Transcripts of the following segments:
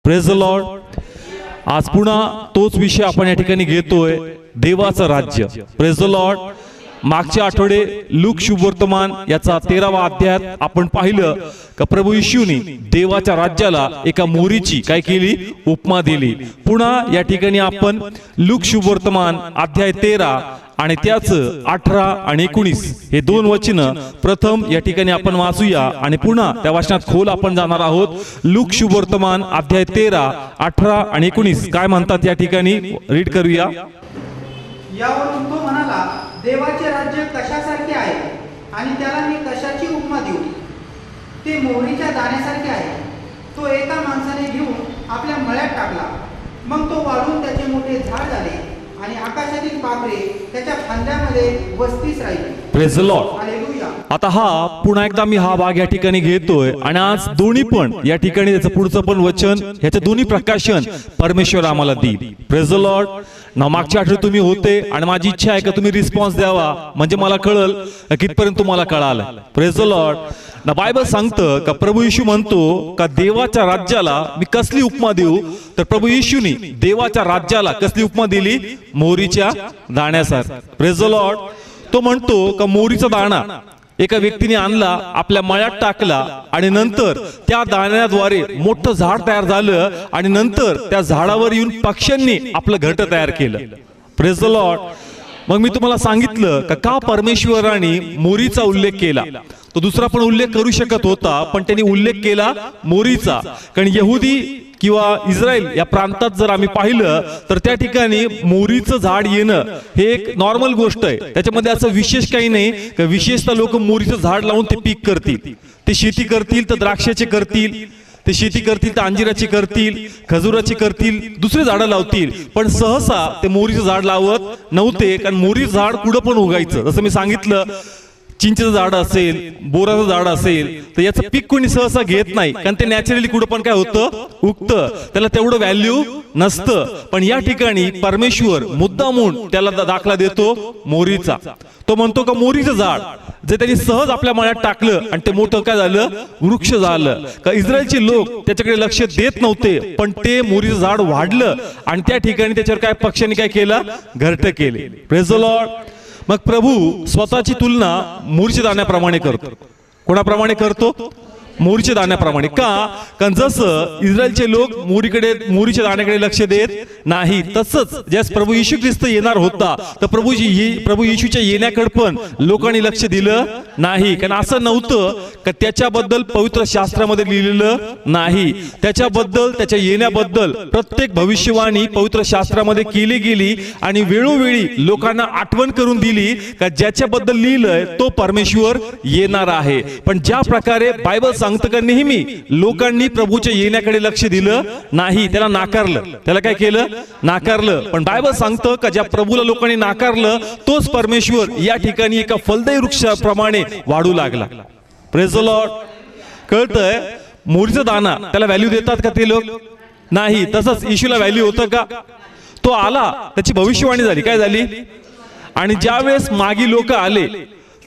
Praise the Lord. आज पुन्हा तोच विषय आपण या ठिकाणी घेतोय, देवाचं राज्य। Praise the Lord. मागच्या आठवडे लूक शुभवर्तमान याचा 13वा अध्याय आपण पाहिलं का प्रभू येशूनी देवाच्या राज्याला एका मोरीची काय केली, उपमा दिली। पुन्हा या ठिकाणी आपण लूक शुभवर्तमान अध्याय 13 आणि त्याच 18 आणि 19 हे दोन वचन प्रथम या ठिकाणी आपण वाचूया आणि पुन्हा त्या वचनात खोल आपण जाणार आहोत। लूक शुभवर्तमान अध्याय 13, 18 आणि 19 काय म्हणतात या ठिकाणी रीड करूया। यावरून तो म्हणाला, देवाचे राज्य कशासारखे आहे आणि त्याला मी कशाची उपमा देऊ? ते मोहरीच्या दाण्यासारखे आहे। तो एका माणसाने घेऊन आपल्या मळ्यात टाकला, मग तो वाढून त्याचे मोठे झाड झाले आणि आकाशातील पाखरे त्याच्या फांद्यामध्ये वस्तीस राहिली। Praise the Lord. हालेलुया। आता हा पुन्हा एकदा मी हा भाग या ठिकाणी घेतोय आणि आज दोन्ही पण या ठिकाणी त्याचं पुढचं पण वचन ह्याचे दोन्ही प्रकाशन परमेश्वर आम्हाला देईल। Praise the Lord. ना मागच्या आठवड्यात तुम्ही होते आणि माझी इच्छा आहे का तुम्ही रिस्पॉन्स द्यावा, म्हणजे मला कळल कितपर्यंत तुम्हाला कळालं। Praise the Lord. ना बायबल सांगतं का प्रभू येशू म्हणतो का देवाच्या राज्याला मी कसली उपमा देऊ, तर प्रभू येशूनी देवाच्या राज्याला कसली उपमा दिली, मोहरीच्या दाण्यासारखी। Praise the Lord. तो म्हणतो का मोहरीचा दाणा एका व्यक्तीने आणला, आपल्या मळ्यात टाकला आणि नंतर त्या दाण्याद्वारे मोठं झाड तयार झालं आणि नंतर त्या झाडावर येऊन पक्ष्यांनी आपलं घरटं तयार केलं। Praise the Lord. मग मी तुम्हाला सांगितलं का परमेश्वराने मोरीचा उल्लेख केला, तो दुसरा पण उल्लेख करू शकत होता, पण त्यांनी उल्लेख केला मोरीचा। कारण यहुदी किंवा इस्रायल या प्रांतात जर आम्ही पाहिलं तर त्या ठिकाणी मोरीचं झाड येणं हे एक नॉर्मल गोष्ट आहे। त्याच्यामध्ये असं विशेष काही नाही का विशेषतः लोक मोरीचं झाड लावून ते पीक करतील, ते शेती करतील तर द्राक्षाचे करतील, ते शेती करतील तर अंजिराची करतील, खजुराची करतील, दुसरे झाडं लावतील, पण सहसा ते मोरीचं झाड लावत नव्हते। कारण मोरीचं झाड कुठं पण उगायचं। जसं मी सांगितलं, चिंचेचं झाड असेल, बोराचं झाड असेल तर याचं पीक कोणी सहसा घेत नाही, कारण ते नॅचरली कुठं पण काय होतं, उगतं, त्याला तेवढं व्हॅल्यू नसतं। पण या ठिकाणी परमेश्वर मुद्दामून त्याला दाखला देतो मोरीचा। तो म्हणतो का मोरीचं झाड जे त्यांनी सहज आपल्या मळ्यात टाकलं आणि ते मोठं काय झालं, वृक्ष झालं। का इस्रायलचे लोक त्याच्याकडे लक्ष देत नव्हते, पण ते मोरीचं झाड वाढलं आणि त्या ठिकाणी त्याच्यावर काय पक्ष्यांनी काय केलं, घरटं केले। Praise the Lord. मग प्रभू स्वतःची तुलना मोरीच्या दाण्याप्रमाणे करतो। कोणाप्रमाणे करतो? मोरीच्या दाण्याप्रमाणे। का? कारण जसं इस्रायलचे लोक मोरीच्या दाण्याकडे लक्ष देत नाही, तसंच ज्यास प्रभू येशू ख्रिस्त येणार होता तर प्रभू येशूच्या येण्याकडे पण लोकांनी लक्ष दिलं नाही। कारण असं नव्हतं का त्याच्याबद्दल पवित्र शास्त्रामध्ये लिहिलेलं नाही, त्याच्याबद्दल त्याच्या येण्याबद्दल प्रत्येक भविष्यवाणी पवित्र शास्त्रामध्ये केली गेली आणि वेळोवेळी लोकांना आठवण करून दिली का ज्याच्याबद्दल लिहिलंय तो परमेश्वर येणार आहे। पण ज्या प्रकारे बायबल सांगतं का नेहमी लोकांनी प्रभूच्या येण्याकडे लक्ष दिलं नाही, त्याला नाकारलं, त्याला काय केलं, नाकारलं। पण बायबल सांगतं का ज्या प्रभूला लोकांनी नाकारलं तोच परमेश्वर या ठिकाणी एका फलदायी वृक्षाप्रमाणे वाढू लागला। Praise the Lord. कळतंय? मोरीचा दाणा त्याला व्हॅल्यू देतात का ते लोक? नाही। तसंच येशूला व्हॅल्यू होतं का? तो आला, त्याची भविष्यवाणी झाली, काय झाली, आणि ज्या वेळेस मागी लोक आले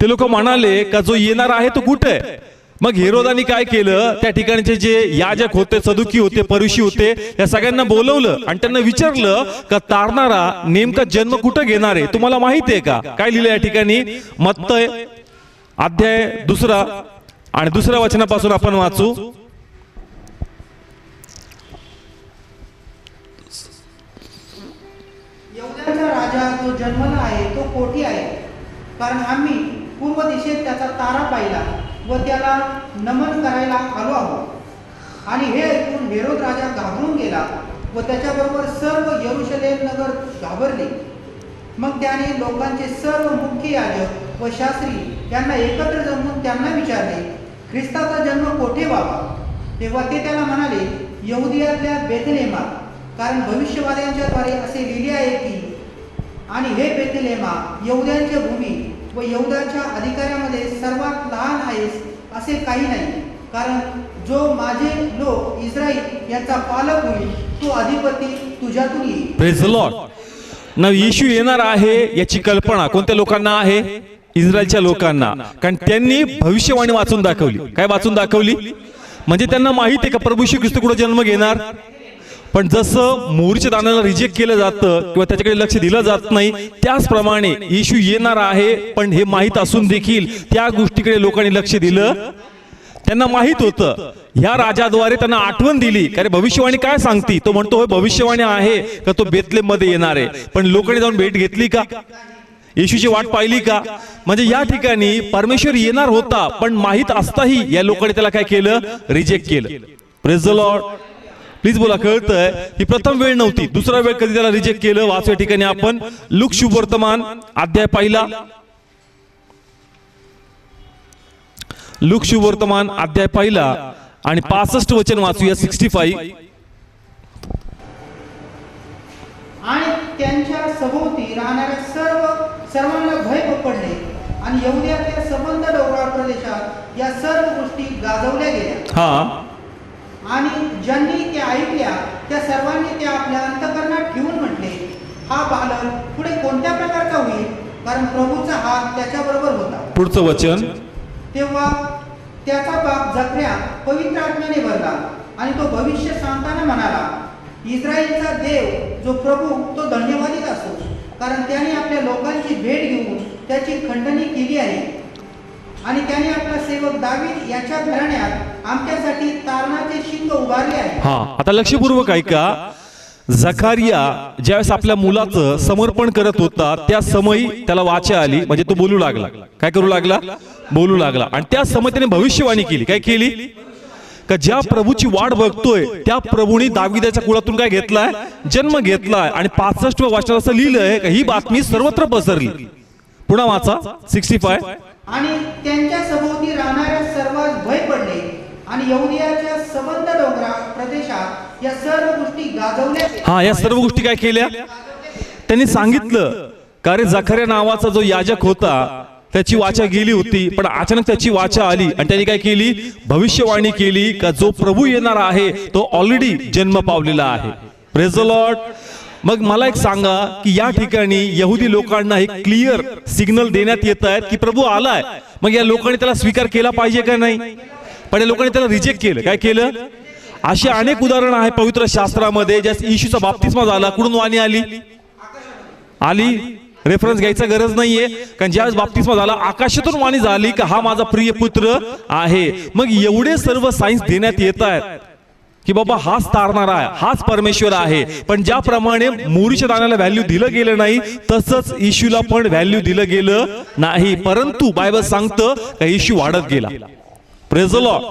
ते लोक म्हणाले का जो येणार आहे तो कुठे आहे? मग हेरोदानी काय केलं, त्या ठिकाणचे जे याजक होते, सदुकी होते, फरीसी होते, या सगळ्यांना बोलवलं आणि त्यांना विचारलं का तारणारा नेमका जन्म कुठं घेणार आहे, तुम्हाला माहिती आहे का? काय लिहिलं या ठिकाणी? मत्तय अध्याय 2 आणि 2 वचनापासून आपण वाचू। यहुद्यांचा राजा जो जन्मला आहे तो कोठी आहे, कारण आम्ही पूर्व दिशेत त्याचा तारा पाहिला व त्याला नमन करायला आलो आहोत। आणि हे ऐकून हेरोद राजा घाबरून गेला व त्याच्याबरोबर सर्व यरूशलेम नगर घाबरले। मग त्याने लोकांचे सर्व मुख्य याजक व शास्त्री यांना एकत्र जमवून त्यांना विचारले, ख्रिस्ताचा जन्म कोठे व्हावा? तेव्हा ते त्याला म्हणाले, यहुदियातल्या बेथलेहेमात, कारण भविष्यवाद्यांच्या द्वारे असे लिहिले आहे की, आणि हे बेथलेहेमा यहुद्यांच्या भूमी व यहुदाच्या अधिकाऱ्यामध्ये सर्वात लहान आहेस असे काही नाही, कारण जो माझे लोक इस्राईल यांचा पालक होईल तो अधिपती तुझ्यातून येईल। Praise the Lord. ना येशू येणार आहे याची कल्पना कोणत्या लोकांना आहे? इस्रायलच्या लोकांना। कारण त्यांनी भविष्यवाणी वाचून दाखवली। काय वाचून दाखवली? म्हणजे त्यांना माहिती आहे का प्रभू येशू ख्रिस्त कुठे जन्म घेणार, पण जसं मोहरीच्या दाण्याला रिजेक्ट केलं जातं किंवा त्याच्याकडे लक्ष दिलं जात नाही, त्याचप्रमाणे येशू येणार आहे पण हे माहीत असून देखील त्या गोष्टीकडे लोकांनी लक्ष दिलं. त्यांना माहित होतं, ह्या राजाद्वारे त्यांना आठवण दिली, कारण भविष्यवाणी काय सांगती, तो म्हणतो होय भविष्यवाणी आहे का तो बेथलेम मध्ये येणार आहे. पण लोकांनी जाऊन भेट घेतली का, येशूची वाट पाहिली का? म्हणजे या ठिकाणी परमेश्वर येणार होता पण माहित असताही या लोकांनी त्याला काय केलं, रिजेक्ट केलं. Praise the lord. प्लीज बोला, कळतंय? ही प्रथम वेळ नव्हती. दुसरा वेळ कधी त्याला रिजेक्ट केलं वाचू या ठिकाणी आपण लूक शुभवर्तमान अध्याय पहिला, लूक शुभवर्तमान अध्याय पहिला आणि 65 वचन वाचूया. 65. आणि त्यांच्या सभोवती राहणाऱ्या सर्वांना भय पडले आणि यहुद्यातल्या सबंध डोंगराळ प्रदेशात या सर्व गोष्टी गाजवल्या गेल्या. हा. आणि ज्यांनी त्या ऐकल्या त्या सर्वांनी त्या आपल्या अंतकरणात ठेवून म्हटले, हा बालक पुढे कोणत्या प्रकारचा होईल, कारण प्रभूचा हात त्याच्याबरोबर होता. पुढचं वचन. तेव्हा त्याचा बाप जकर्या पवित्र आत्म्याने भरला आणि तो भविष्य सांगताना म्हणाला, इस्रायलचा देव जो प्रभू तो धन्यवादित असो, कारण त्याने आपल्या लोकांची भेट घेऊन त्याची खंडणी केली आहे आणि त्याने आपला सेवक दावीद याच्या घराण्यात आमच्यासाठी तारणाचे शिंग उभारले आहे. हा, आता लक्षपूर्वक ऐका. झकारिया ज्यावेळेस आपल्या मुलाचं समर्पण करत होता त्या समयी त्याला वाचा आली, म्हणजे तो बोलू लागला. काय करू लागला? बोलू लागला. आणि त्या समय त्याने भविष्यवाणी केली. काय केली? का ज्या प्रभूची वाट बघतोय त्या प्रभूने दाविदाच्या कुळातून काय घेतलाय? जन्म घेतलाय. आणि 65व्या वचनात असं लिहिलंय का ही बातमी सर्वत्र पसरली. पुन्हा वाचा 65. आणि त्यांच्या सभोवती राहणाऱ्या सर्वांस भय पडले आणि यहुदियाच्या सबंध डोंगराळ प्रदेशात या सर्व गोष्टी गाजवल्या. हा, या सर्व गोष्टी काय केल्या? त्यांनी सांगितलं. का रे, जकर्या नावाचा जो याजक होता त्याची वाचा गेली होती, पण अचानक त्याची वाचा आली आणि त्यांनी काय केली? भविष्यवाणी केली का जो प्रभू येणार आहे तो ऑलरेडी जन्म पावलेला आहे. Praise the Lord. मग मला एक सांगा की या ठिकाणी यहुदी लोकांना एक क्लिअर सिग्नल देण्यात येत आहेत की प्रभू आलाय. मग या लोकांनी त्याला स्वीकार केला पाहिजे का नाही? पण या लोकांनी त्याला रिजेक्ट केलं. काय केलं? अशी अनेक उदाहरणं आहे पवित्र शास्त्रामध्ये ज्या येशूचा बाप्तिस्मा झाला, कुठून वाणी आली? रेफरन्स घ्यायचा गरज नाहीये, कारण ज्यावेळेस बाप्तिस्मा झाला आकाशातून वाणी झाली का हा माझा प्रिय पुत्र आहे. मग एवढे सर्व सायन्स देण्यात येत आहेत की बाबा हाच तारणारा आहे, हाच परमेश्वर आहे. पण ज्याप्रमाणे मोहरीच्या दाण्याला व्हॅल्यू दिलं गेलं नाही तसंच येशूला पण व्हॅल्यू दिलं गेलं नाही. परंतु बायबल सांगतं का येशू वाढत गेला. Praise the Lord.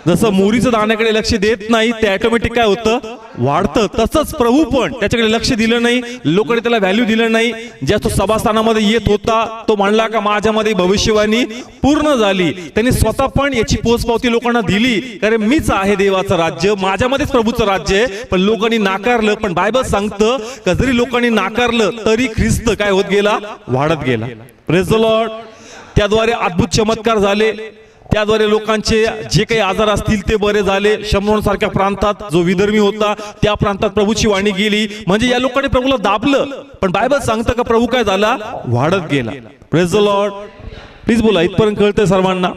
जसं मोहरीच्या दाण्याकडे लक्ष देत नाही ते ऑटोमॅटिक काय होतं? वाढतं. तसंच प्रभू पण त्याच्याकडे लक्ष दिलं नाही, लोकांनी त्याला व्हॅल्यू दिलं नाही. ज्या तो सभास्थानामध्ये येत होता तो म्हणला का माझ्यामध्ये भविष्यवाणी पूर्ण झाली. त्यांनी स्वतः पण याची पोचपावती लोकांना दिली, कारण मीच आहे देवाचं राज्य, माझ्यामध्येच प्रभूचं राज्य आहे. पण लोकांनी नाकारलं. पण बायबल सांगतं का जरी लोकांनी नाकारलं तरी ख्रिस्त काय होत गेला? वाढत गेला. Praise the Lord. त्याद्वारे अद्भुत चमत्कार झाले. त्याद्वारे लोकांचे जे काही आजार असतील ते बरे झाले. शमरोन सारख्या प्रांतात जो विधर्मी होता त्या प्रांतात प्रभूची वाणी गेली. म्हणजे या लोकांनी प्रभूला दाबलं. पण बायबल सांगतं का प्रभू काय झाला? वाढत गेला. Praise the lord. प्लीज बोला, इथपर्यंत कळतंय सर्वांना?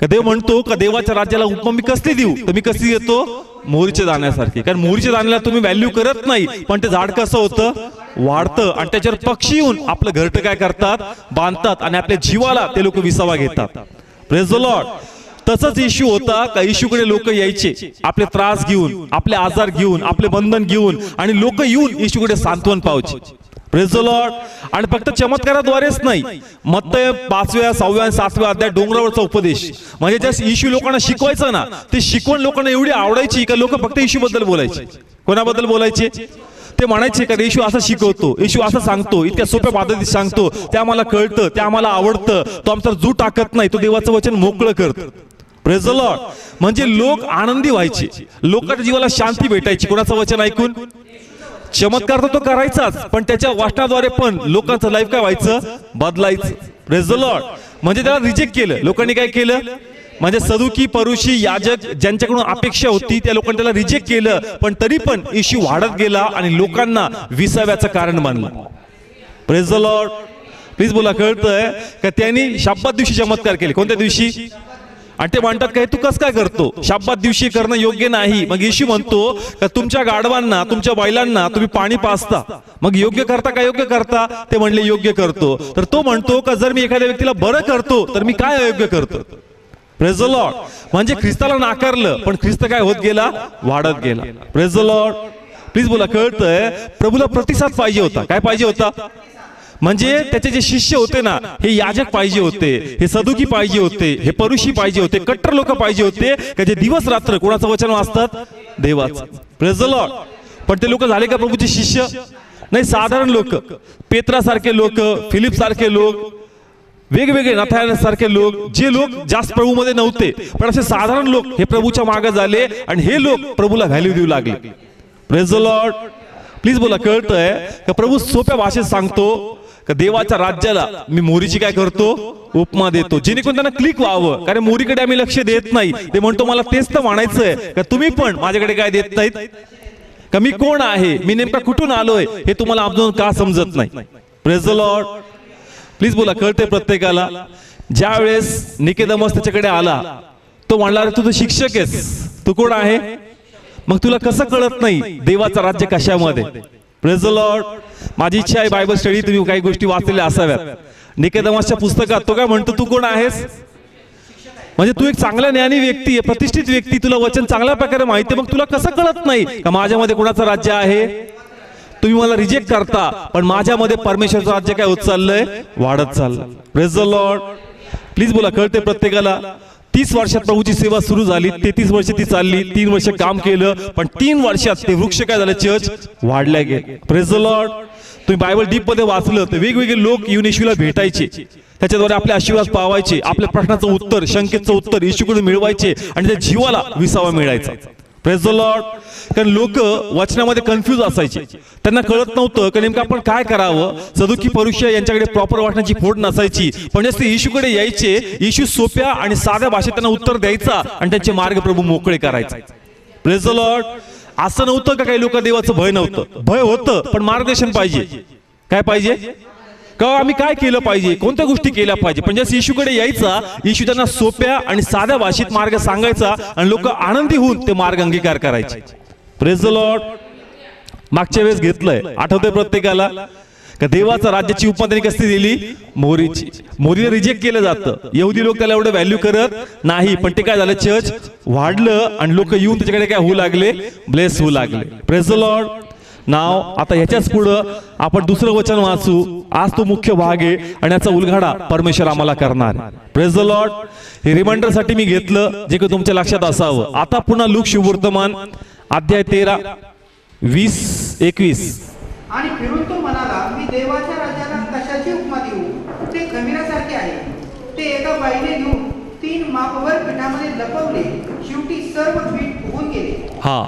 का देव म्हणतो का देवाच्या राज्याला उपमा मी कसली देऊ? तर मी कशी देतो? मोहरीच्या दाण्यासारखी. कारण मोहरीच्या दाण्याला तुम्ही व्हॅल्यू करत नाही, पण ते झाड कसं होतं? वाढतं. आणि त्याच्यावर पक्षी येऊन आपलं घरटं काय करतात? बांधतात. आणि आपल्या जीवाला ते लोक विसावा घेतात. Praise the Lord. तसंच येशू होता का येशूकडे लोक यायचे आपले त्रास घेऊन, आपले आजार घेऊन, आपले बंधन घेऊन, आणि लोक येऊन येशूकडे सांत्वन पावचे. Praise the lord. आणि फक्त चमत्काराद्वारेच नाही, मत्तय 5व्या 6व्या आणि 7व्या अध्याय डोंगरावरचा उपदेश, म्हणजे ज्या येशू लोकांना शिकवायचं ना ते शिकवण लोकांना एवढी आवडायची का लोक फक्त येशू बद्दल बोलायचे. कोणाबद्दल बोलायचे? ते म्हणायचे का येशू असं शिकवतो, येशू असं सांगतो, इतक्या सोप्या पद्धतीत सांगतो, ते आम्हाला कळतं, ते आम्हाला आवडतं, तो आमचा जू टाकत नाही, तो देवाचं वचन मोकळं करतो. Praise the lord. म्हणजे लोक आनंदी व्हायचे, लोकांच्या जीवाला शांती भेटायची कोणाचं वचन ऐकून. चमत्कार तर तो करायचाच, पण त्याच्या वाचनाद्वारे पण लोकांचं लाईफ काय व्हायचं? बदलायचं. Praise the lord. म्हणजे त्याला रिजेक्ट केलं. लोकांनी काय केलं? म्हणजे सदुकी, परुषी, याजक ज्यांच्याकडून अपेक्षा होती त्या लोकांनी त्याला रिजेक्ट केलं. पण तरी पण येशू वाढत गेला आणि लोकांना विसाव्याचं कारण बनलं. Praise the lord. प्लीज बोला, कळतंय का? त्यांनी शब्दात दिवशी चमत्कार केले. कोणत्या दिवशी? आणि ते म्हणतात काय तू कसं काय करतो, शब्दात दिवशी करणं योग्य नाही. मग येशू म्हणतो का तुमच्या गाढवांना तुमच्या बैलांना तुम्ही पाणी पाजता, मग योग्य करता का योग्य करता? ते म्हणले योग्य करतो. तर तो म्हणतो का जर मी एखाद्या व्यक्तीला बरं करतो तर मी काय अयोग्य करतो? Praise the lord. म्हणजे ख्रिस्ताला नाकारलं पण ख्रिस्त काय होत गेला, वाढत गेला. Praise the lord. प्लीज बोला. कळतंय? प्रभूला प्रतिसाद पाहिजे होता. काय पाहिजे होता? म्हणजे त्याचे जे शिष्य होते ना, हे याजक पाहिजे होते, हे सदुकी पाहिजे होते, हे परुषी पाहिजे होते, कट्टर लोक पाहिजे होते का जे दिवस रात्र कोणाचं वचन वाचतात? देवाचं. Praise the Lord. पण ते लोक झाले का प्रभूचे शिष्य? नाही. साधारण लोक, पेत्रासारखे लोक, फिलिप सारखे लोक, वेगवेगळे नथानाएल सारखे लोक, जे लोक जास्त प्रभूमध्ये नव्हते पण असे साधारण लोक हे प्रभूच्या मागे झाले आणि हे लोक प्रभूला व्हॅल्यू देऊ लागले. Praise the lord. प्लीज बोला. कळतंय का? प्रभू सोप्या भाषेत सांगतो का देवाच्या राज्याला मी मोरीची काय करतो, उपमा देतो, जेणेकरून त्यांना क्लिक व्हावं. कारण मोरीकडे आम्ही लक्ष देत नाही. ते म्हणतो मला तेच तर म्हणायचंय का तुम्ही पण माझ्याकडे काय देत नाहीत, का मी कोण आहे, मी नेमका कुठून आलोय हे तुम्हाला अजून का समजत नाही. Praise the lord. प्लीज बोला. कळते प्रत्येकाला? ज्या वेळेस निकोदेमस त्याच्याकडे आला तो म्हणला तू तर शिक्षक आहेस, तू कोण आहे, मग तुला कसं कळत नाही देवाचं राज्य कशामध्ये? Praise the Lord. माझी इच्छा आहे बायबल स्टडी तुम्ही काही गोष्टी वाचलेल्या असाव्यात. निकोदेमसच्या पुस्तकात तो काय म्हणतो, तू कोण आहेस? म्हणजे तू एक चांगला ज्ञानी व्यक्ती आहे, प्रतिष्ठित व्यक्ती, तुला वचन चांगल्या प्रकारे माहिती आहे, मग तुला कसं कळत नाही का माझ्यामध्ये कोणाचं राज्य आहे? तुम्ही मला रिजेक्ट करता पण माझ्यामध्ये परमेश्वराचं राज्य काय होत चाललंय, वाढत चाललंय. Praise the lord. प्लीज बोला. कळते प्रत्येकाला? 30 वर्षात प्रभूची सेवा सुरू झाली, 33 वर्ष ती चालली, 3 वर्ष काम केलं, पण 3 वर्षात ते वृक्ष काय झालं, चर्च वाढल्या गेले. Praise the Lord. तुम्ही बायबल डीप मध्ये वाचलं तर वेगवेगळे लोक येऊन येशूला भेटायचे, त्याच्याद्वारे आपले आशीर्वाद पावायचे, आपल्या प्रश्नाचं उत्तर, शंकेचं उत्तर येशूकडून मिळवायचे आणि त्या जीवाला विसावा मिळायचा. Praise the Lord. कारण लोक वचनामध्ये कन्फ्यूज असायचे, त्यांना कळत नव्हतं की नेमकं आपण काय करावं. सदुकी परुषी यांच्याकडे प्रॉपर वाचनाची फोड नसायची, पण जसे येशूकडे यायचे, येशू सोप्या आणि साध्या भाषेत त्यांना उत्तर द्यायचा आणि त्यांचे मार्ग प्रभू मोकळे करायचा. Praise the Lord. असं नव्हतं का काही लोक देवाचं भय नव्हतं, भय होतं, पण मार्गदर्शन पाहिजे. काय पाहिजे? का आम्ही काय केलं पाहिजे, कोणत्या गोष्टी केल्या पाहिजे. पण जसं येशूकडे यायचा, येशू त्यांना सोप्या आणि साध्या भाषेत मार्ग सांगायचा आणि लोक आनंदी होऊन ते मार्ग अंगीकार करायचे. Praise the Lord. मागच्या वेळेस घेतलंय, आठवतंय प्रत्येकाला का देवाचा राज्याची उपमा त्यांनी कसली दिली, मोरीची. मोरीला रिजेक्ट केलं जातं, यहुदी लोक त्याला एवढं व्हॅल्यू करत नाही, पण ते काय झालं, चर्च वाढलं आणि लोक येऊन त्याच्याकडे काय होऊ लागले, ब्लेस होऊ लागले. Praise the Lord. नाव आता ह्याच्याच पुढं आपण दुसरं वचन वाचू. आज तो मुख्य भाग आहे आणि याचा उलगडा परमेश्वर आम्हाला करणार. Praise the lord. हे रिमाइंडर साठी मी घेतलं, जे काही तुमच्या लक्षात असावं. आता पुन्हा लूक शुभवर्तमान अध्याय 13, 20, 21. आणि फिरून तो म्हणाला, मी देवाच्या राज्याला कशाची उपमा देऊ, ते खमीरासारखे आहे. ते एका बाईने घेऊन 3 मापभर पिठामध्ये लपवले, शेवटी सर्व पीठ होऊन गेले. हा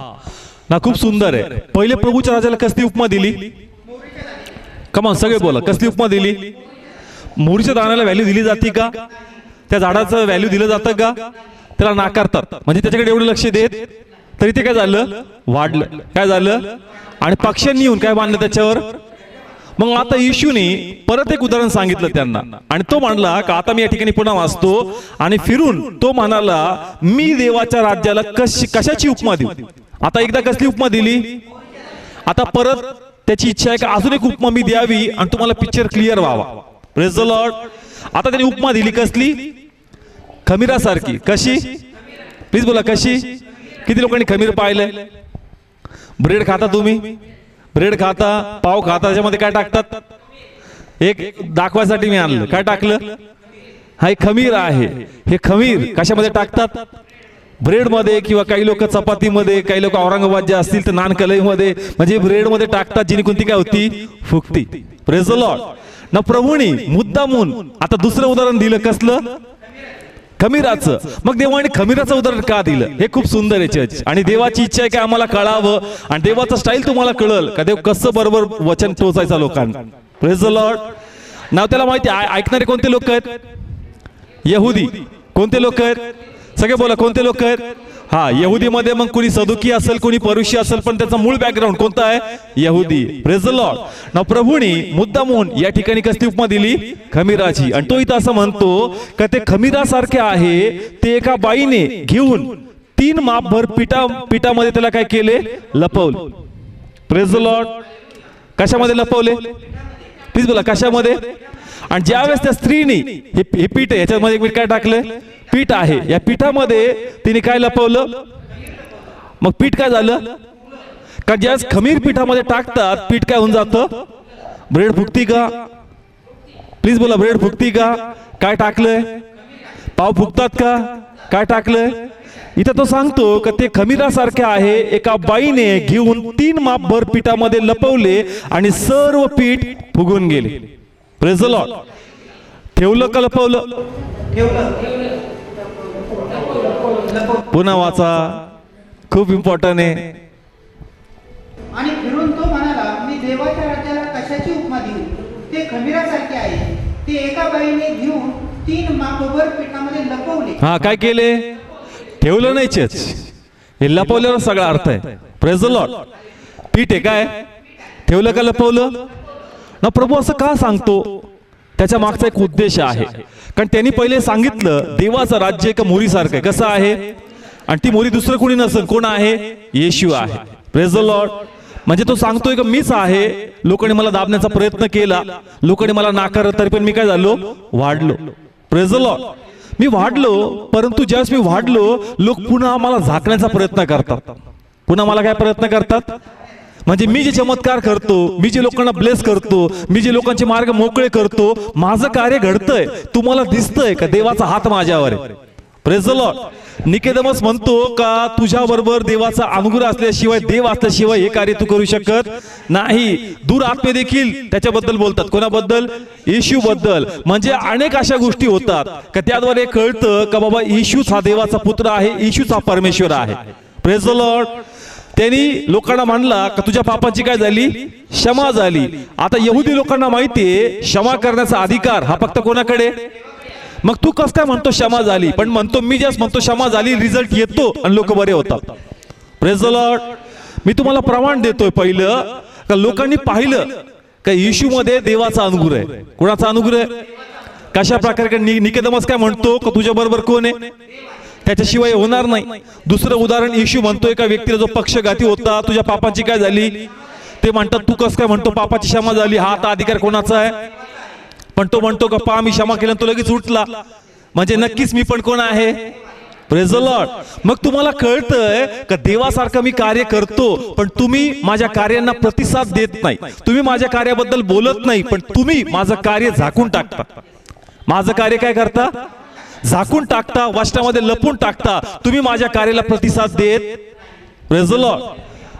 ना, खूप सुंदर आहे. पहिले प्रभूच्या राजाला कसली उपमा दिली? कमान सगळे बोला, कसली उपमा दिली? मोरीच्या दाण्याला व्हॅल्यू दिली जाते का? त्या झाडाचं व्हॅल्यू दिलं जातं का? त्याला नाकारतात. म्हणजे त्याच्याकडे एवढं लक्ष देत तरी ते काय झालं, वाढलं. काय झालं? आणि पक्ष्यांनी येऊन काय बांधलं त्याच्यावर. मग आता येशूने परत एक उदाहरण सांगितलं त्यांना आणि तो म्हणला का आता मी या ठिकाणी पुन्हा वाचतो. आणि फिरून तो म्हणाला, मी देवाच्या राज्याला कशाची उपमा देऊ. आता एकदा कसली उपमा दिली, आता परत त्याची इच्छा आहे का अजून एक उपमा मी द्यावी आणि तुम्हाला पिक्चर क्लिअर व्हावा. Praise the Lord. आता त्यांनी उपमा दिली कसली, खमीरासारखी. कशी? प्लीज बोला, कशी? किती लोकांनी खमीर पाहिलंय? ब्रेड खाता तुम्ही, ब्रेड खाता, पाव खाता, त्याच्यामध्ये काय टाकतात? एक दाखवायसाठी मी आणलं. काय टाकलं? हा एक खमीर आहे. हे खमीर कशामध्ये टाकतात? ब्रेड मध्ये, किंवा काही लोक चपातीमध्ये, काही लोक औरंगाबाद जे असतील तर नान कलईमध्ये, म्हणजे ब्रेड मध्ये टाकतात, जेणेकरून ती काय होती, फुगती. Praise the Lord. ना प्रभूनी मुद्दामून आता दुसरं उदाहरण दिलं, कसलं? खमीराचं. मग देवाने खमीराचं उदाहरण का दिलं? हे खूप सुंदर आहे चर्च. आणि देवाची इच्छा आहे की आम्हाला कळावं आणि देवाचा स्टाईल तुम्हाला कळल का देव कसं बरोबर वचन टोचायचा लोकांना. Praise the Lord. नाव त्याला माहिती. ऐकणारे कोणते लोक आहेत? यहुदी. कोणते लोक आहेत? सगळे बोला, कोणते लोक आहेत? हा यहुदीमध्ये मग कोणी सदुकी असेल, कोणी परुषी असेल, पण त्याचा मूळ बॅकग्राऊंड कोणता आहे? यहुदी. Praise the Lord. ना प्रभूने मुद्दामून या ठिकाणी कसली उपमा दिली? खमीराची. आणि तो इथं असं म्हणतो का ते खमीरासारखे आहे, ते एका बाईने घेऊन 3 मापभर पिठामध्ये त्याला काय केले? लपवले. Praise the lord. कशामध्ये लपवले? प्लीज बोला, कशामध्ये? आणि ज्यावेळेस त्या स्त्रीने हे पीठ आहे, याच्यामध्ये एक काय टाकलं? पीठ आहे. या पीठामध्ये तिने काय लपवलं? मग पीठ काय झालं? का ज्यावेळेस खमीर पीठामध्ये टाकतात, पीठ काय होऊन जातं? ब्रेड फुगती का? प्लीज बोला, ब्रेड फुगती का? काय टाकलंय? पाव फुगतात का? काय टाकलंय? इथं तो सांगतो का ते खमीरासारखे आहे, एका बाईने घेऊन 3 मापभर पिठामध्ये लपवले आणि सर्व पीठ फुगून गेले. Praise the Lord. ठेवलं का लपवलं? पुन्हा वाचा, खूप इम्पॉर्टंट आहे. आणि फिरून तो म्हणाला, मी देवाच्या राज्याला कशाची उपमा देऊ? ते खमीरासारखे आहे, ते एका बाईने घेऊन 3 मापभर पिठामध्ये लपवले. हा, काय केले? ठेवलं नाहीच, हे लपवल्यावर सगळा अर्थ आहे. Praise the Lord. पीठ आहे काय? ठेवलं का लपवलं? ना प्रभू असं का सांगतो? त्याच्या मागचा एक उद्देश आहे. कारण त्यांनी पहिले सांगितलं देवाचं राज्य एका मोरीसारखं आहे. कसं आहे? आणि ती मोरी दुसरं कोणी नसेल. कोण आहे? येशू आहे. Praise the lord. म्हणजे तो सांगतोय की मीच आहे. लोकांनी मला दाबण्याचा प्रयत्न केला, लोकांनी मला नाकारलं, तरी पण मी काय झालो? वाढलो. Praise the lord. मी वाढलो, परंतु ज्यावेळेस मी वाढलो, लोक पुन्हा मला झाकण्याचा प्रयत्न करतात. पुन्हा मला काय प्रयत्न करतात? म्हणजे मी जे चमत्कार करतो, मी जे लोकांना ब्लेस करतो, मी जे लोकांचे मार्ग मोकळे करतो, माझं कार्य घडतंय. तुम्हाला दिसतंय का देवाचा हात माझ्यावर आहे? Praise the lord. निकोदेमस म्हणतो का तुझ्या बरोबर देवाचा अनुग्रह असल्याशिवाय, देव असल्याशिवाय हे कार्य तू करू शकत नाही. दूर आत्मे देखील त्याच्याबद्दल बोलतात. कोणाबद्दल? येशू बद्दल. म्हणजे अनेक अशा गोष्टी होतात का त्याद्वारे कळतं का बाबा येशूच हा देवाचा पुत्र आहे, येशूच हा परमेश्वर आहे. Praise the Lord. त्यांनी लोकांना म्हणला का तुझ्या पापाची काय झाली? क्षमा झाली. आता यहुदी लोकांना माहितीये क्षमा करण्याचा अधिकार हा फक्त कोणाकडे? मग तू कसं काय म्हणतो क्षमा झाली? पण म्हणतो मी जस्ट म्हणतो क्षमा झाली, रिझल्ट येतो आणि लोक बरे होतात. Praise the lord. मी तुम्हाला प्रमाण देतोय पहिलं का लोकांनी पाहिलं का येशूमध्ये देवाचा अनुग्रह आहे. कोणाचा अनुग्रह? कशा प्रकारे? निकोदेमस काय म्हणतो का तुझ्या बरोबर कोण आहे? त्याच्याशिवाय होणार नाही. दुसरं उदाहरण येशू म्हणतो एका व्यक्तीला जो पक्षघाती होता, तुझ्या पापाची काय झाली? ते म्हणतात तू कसं काय म्हणतो पापाची क्षमा झाली? हा आता अधिकार कोणाचा आहे? पण तो म्हणतो का पा मी क्षमा केलं, तो लगेच उठला. म्हणजे नक्कीच मी पण कोण आहे? Praise the Lord. मग तुम्हाला कळतंय का देवासारखं मी कार्य करतो, पण तुम्ही माझ्या कार्यांना प्रतिसाद देत नाही. तुम्ही माझ्या कार्याबद्दल बोलत नाही, पण तुम्ही माझं कार्य झाकून टाकता. माझं कार्य काय करता? झाकून टाकता, वाचनामध्ये लपून टाकता. तुम्ही माझ्या कार्याला प्रतिसाद देत. Praise the lord.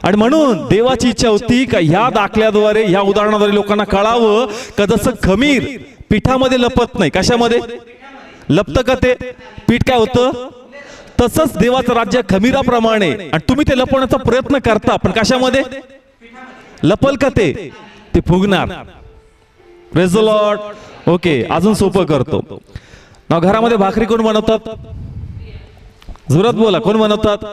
आणि म्हणून देवाची इच्छा होती का ह्या दाखल्याद्वारे, ह्या उदाहरणाद्वारे लोकांना कळावं का जसं खमीर पिठामध्ये लपत नाही. कशामध्ये लपतं का ते पीठ? काय होतं? तसंच देवाचं राज्य खमीराप्रमाणे. आणि तुम्ही ते लपवण्याचा प्रयत्न करता, पण कशामध्ये लपल का ते? ते फुगणार. Praise the lord. ओके, अजून सोपं करतो ना. घरामध्ये भाकरी कोण बनवतात? जोरात बोला, कोण बनवतात?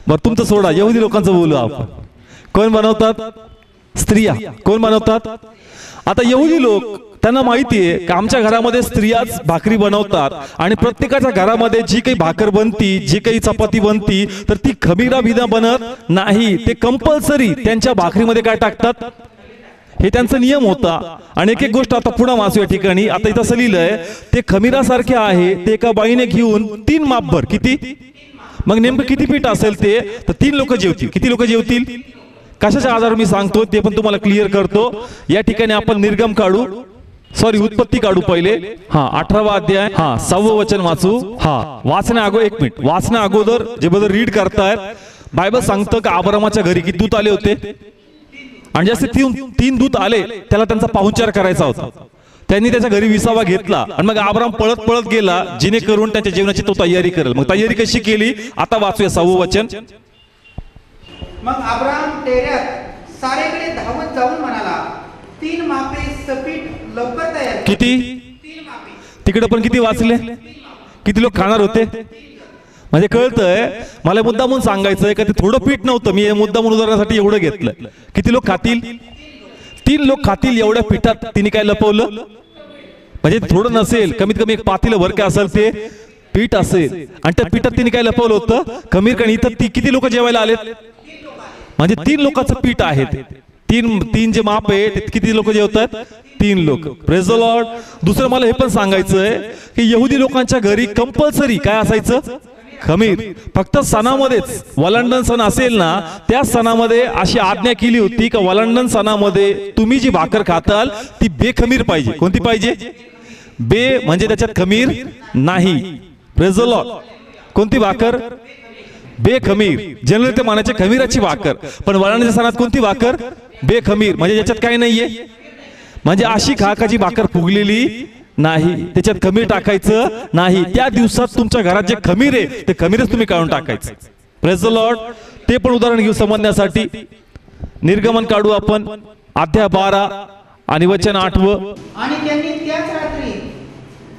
बरं तुमचं सोडा, यहुदी लोकांचं बोलू आपण. कोण बनवतात? स्त्रिया. कोण बनवतात? आता यहुदी लोक त्यांना माहितीये की आमच्या घरामध्ये स्त्रियाच भाकरी बनवतात आणि प्रत्येकाच्या घरामध्ये जी काही भाकर बनती, जी काही चपाती बनती, तर ती खमीरा बिना बनत नाही. ते कंपल्सरी त्यांच्या भाकरीमध्ये काय टाकतात? हे त्यांचा नियम होता. आणि एक एक गोष्ट आता पुन्हा वाचू या ठिकाणी. आता इथं असं लिहिलंय ते खमीरासारखे आहे, ते एका बाईने घेऊन 3 मापभर. किती? मग नेमकं किती पीठ असेल ते? तर 3 लोक जेवतील. किती लोक जेवतील? कशाच्या आधार मी सांगतो ते पण तुम्हाला क्लिअर करतो. या ठिकाणी आपण निर्गम काढू, सॉरी उत्पत्ती काढू पहिले. हा 18वा अध्याय, हा 6वं वचन वाचू. हा वाचण्या अगोदर एक मिनिट, वाचण्या अगोदर जे बदल रीड करतायत, बायबल सांगतं की अब्रामाच्या घरी किती दूत आले होते? आणि जसे 3 दूत आले, त्याला त्यांचा पाहुणचार करायचा होता. त्यांनी त्याच्या घरी विसावा घेतला आणि मग अब्राम पळत पळत गेला, जेणेकरून त्याच्या जीवनाची तो तयारी करेल. मग तयारी कशी केली? आता वाचूया 6वं वचन. मग अब्राम टेऱ्यात सारेकडे धावत जाऊन म्हणाला, 3 मापे सपीठ लवकर तयार. किती? 3 मापे. तिकडे पण किती वाचले? किती लोक खाणार होते? म्हणजे कळतंय मला मुद्दामून सांगायचंय का ते थोडं पीठ नव्हतं, मी हे मुद्दामून उदाहरणासाठी एवढं घेतलं. किती लोक खातील? 3 लोक खातील एवढ्या पिठात तिने काय लपवलं? म्हणजे थोडं नसेल, कमीत कमी एक पातेलं भर काय असेल ते पीठ असेल, आणि त्या पिठात तिने काय लपवलं होतं? खमीर. कारण इथं किती लोक जेवायला आलेत? म्हणजे 3 लोकांचं पीठ आहे ते. 3 जे माप आहे ते किती लोक जेवतात? 3 लोक. Praise the Lord. दुसरं मला हे पण सांगायचंय की यहुदी लोकांच्या घरी कंपल्सरी काय असायचं? खमीर. फक्त सणामध्येच, वलांडण सण असेल ना, त्या सणामध्ये अशी आज्ञा केली होती की वलांडण सणामध्ये तुम्ही जी भाकर खाताल ती बेखमीर पाहिजे. कोणती पाहिजे? बे म्हणजे त्याच्यात खमीर नाही. Praise the Lord. कोणती भाकर? बेखमीर. जनरली ते मानायचे खमीराची भाकर, पण वलांडणीच्या सणात कोणती भाकर? बेखमीर. म्हणजे याच्यात काय नाहीये, म्हणजे अशी खाकाची भाकर फुगलेली नाही, त्याच्यात खमीर टाकायचं नाही. त्या दिवसात तुमच्या घरात जे खमीर आहे ते खमीरच तुम्ही काढून टाकायचं. Praise the Lord. ते पण उदाहरण घेऊ समजण्यासाठी. निर्गमन काढू आपण, अध्याय 12 आणि वचन 8. आणि त्यांनी त्याच रात्री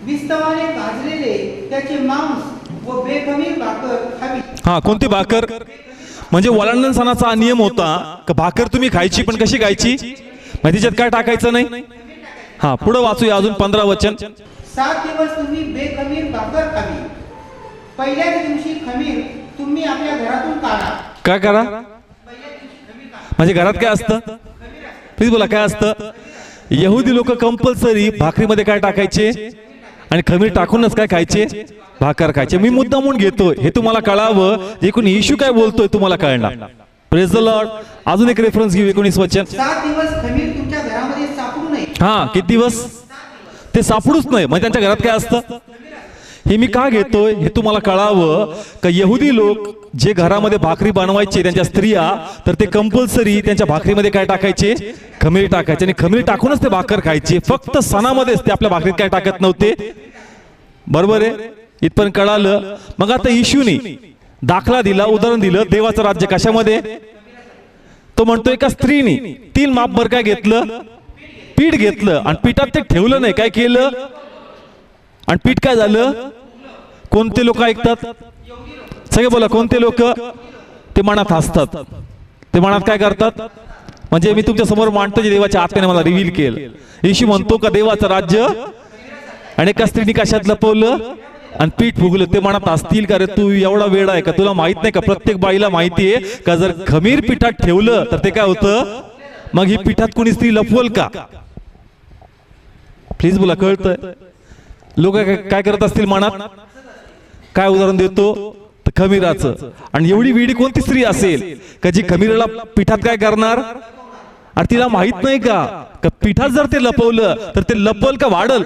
विस्तवाने भाजलेले त्याचे मांस व बेखमीर भाकर खावी. हा, कोणती भाकर? म्हणजे वलांडण सणाचा हा नियम होता का भाकर तुम्ही खायची, पण कशी खायची? म्हणजे त्याच्यात काय टाकायचं नाही. हा, पुढे वाचूया अजून 15 वचन. 7 दिवस तुम्ही बेखमीर भाकर खावी. पहिल्याच दिवशी खमीर तुम्ही आपल्या घरातून काढा. काय करा? म्हणजे घरात काय असतं? प्लीज बोला, काय असतं? यहुदी लोक कंपल्सरी भाकरीमध्ये काय टाकायचे? आणि खमीर टाकूनच काय खायचे? भाकर खायचे. मी मुद्दामून घेतोय हे तुम्हाला कळावं, एकूण येशू काय बोलतोय तुम्हाला कळणार. Praise the Lord. अजून एक रेफरन्स घेऊ, 19 वचन. 7 दिवस खमीर तुमच्या घरामध्ये सापडू नये. हा, किती दिवस? ते सापडूच नाही. म्हणजे त्यांच्या घरात काय असतं? हे मी का घेतोय हे तुम्हाला कळावं का यहुदी लोक जे घरामध्ये भाकरी बनवायचे त्यांच्या स्त्रिया, तर ते कंपल्सरी त्यांच्या भाकरीमध्ये काय टाकायचे? खमीर टाकायचे. आणि खमीर टाकूनच ते भाकर खायचे. फक्त सणामध्येच ते आपल्या भाकरीत काय टाकत नव्हते. बरोबर आहे? इथपर्यंत कळालं. मग आता येशूनी दाखला दिला, उदाहरण दिलं देवाचं राज्य कशामध्ये. तो म्हणतोय का स्त्रीनी 3 मापभर काय घेतलं? पीठ घेतलं, आणि पिठात ते ठेवलं नाही. काय केलं? आणि पीठ काय झालं? कोणते लोक ऐकतात? सगळे बोला, कोणते लोक? ते मनात हसतात. ते मनात काय करतात? म्हणजे मी तुमच्या समोर मांडतो जे देवाच्या आत्म्याने मला रिव्हील केलं. येशू म्हणतो का देवाचं राज्य आणि एका स्त्रीने कशात लपवलं? आणि पीठ फुगलं. ते मनात असतील का रे तू एवढा वेळ आहे का, तुला माहित नाही का? प्रत्येक बाईला माहितीये का जर खमीर पिठात ठेवलं तर ते काय होतं? मग ही पिठात कोणी स्त्री लपवल का? प्लीज बोला, कळतंय? लोक काय करत असतील मनात? काय उदाहरण देतो? खमीराचं. आणि एवढी वेडी कोणती स्त्री असेल का जी खमीराला पिठात काय करणार? आणि तिला माहित नाही का पिठात जर ते लपवलं तर ते लपल का वाढल?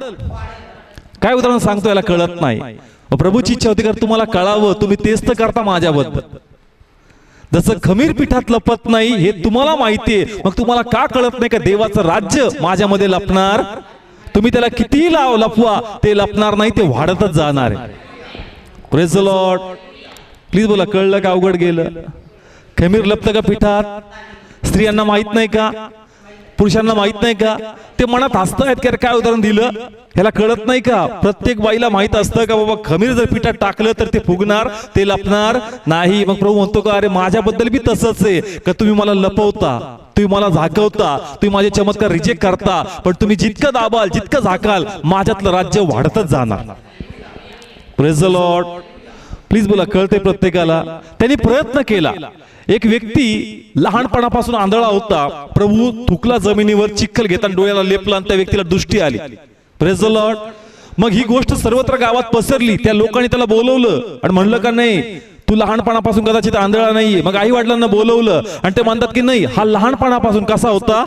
काय उदाहरण सांगतो याला कळत नाही. प्रभूची इच्छा होती का तुम्हाला कळावं, तुम्ही तेच तर करता माझ्याबद्दल. जसं खमीर पिठात लपत नाही हे तुम्हाला माहितीये, मग तुम्हाला का कळत नाही का देवाचं राज्य माझ्यामध्ये लपणार? तुम्ही त्याला किती लपवा ते लपणार नाही, ते वाढतच जाणार आहे. Praise the lord. प्लीज बोला, कळलं का अवघड गेलं? खमीर लपतं का पिठात? स्त्रियांना माहित नाही का? पुरुषांना माहित नाही का? ते मनात हसतायत की काय उदाहरण दिलं ह्याला कळत नाही का? प्रत्येक बाईला माहित असतं का बाबा खमीर जर पिठात टाकलं तर ते फुगणार, ते लपणार नाही. मग प्रभू म्हणतो का अरे माझ्याबद्दल बी तसंच आहे का तुम्ही मला लपवता, तुम्ही मला झाकवता, तुम्ही माझे चमत्कार रिजेक्ट करता, पण तुम्ही जितकं दाबाल जितकं झाकाल माझ्यातलं राज्य वाढतच जाणार. Praise the lord. प्लीज बोला, कळते प्रत्येकाला? त्यांनी प्रयत्न केला. एक व्यक्ती लहानपणापासून आंधळा होता. प्रभू थुकला जमिनीवर, चिखल घेताना डोळ्याला लेपला आणि त्या व्यक्तीला दृष्टी आली. Praise the Lord. मग ही गोष्ट सर्वत्र गावात पसरली. त्या लोकांनी त्याला बोलवलं आणि म्हणलं का नाही तू लहानपणापासून कदाचित आंधळा नाहीये. मग आई वडिलांना बोलवलं आणि ते म्हणतात की नाही हा लहानपणापासून कसा होता?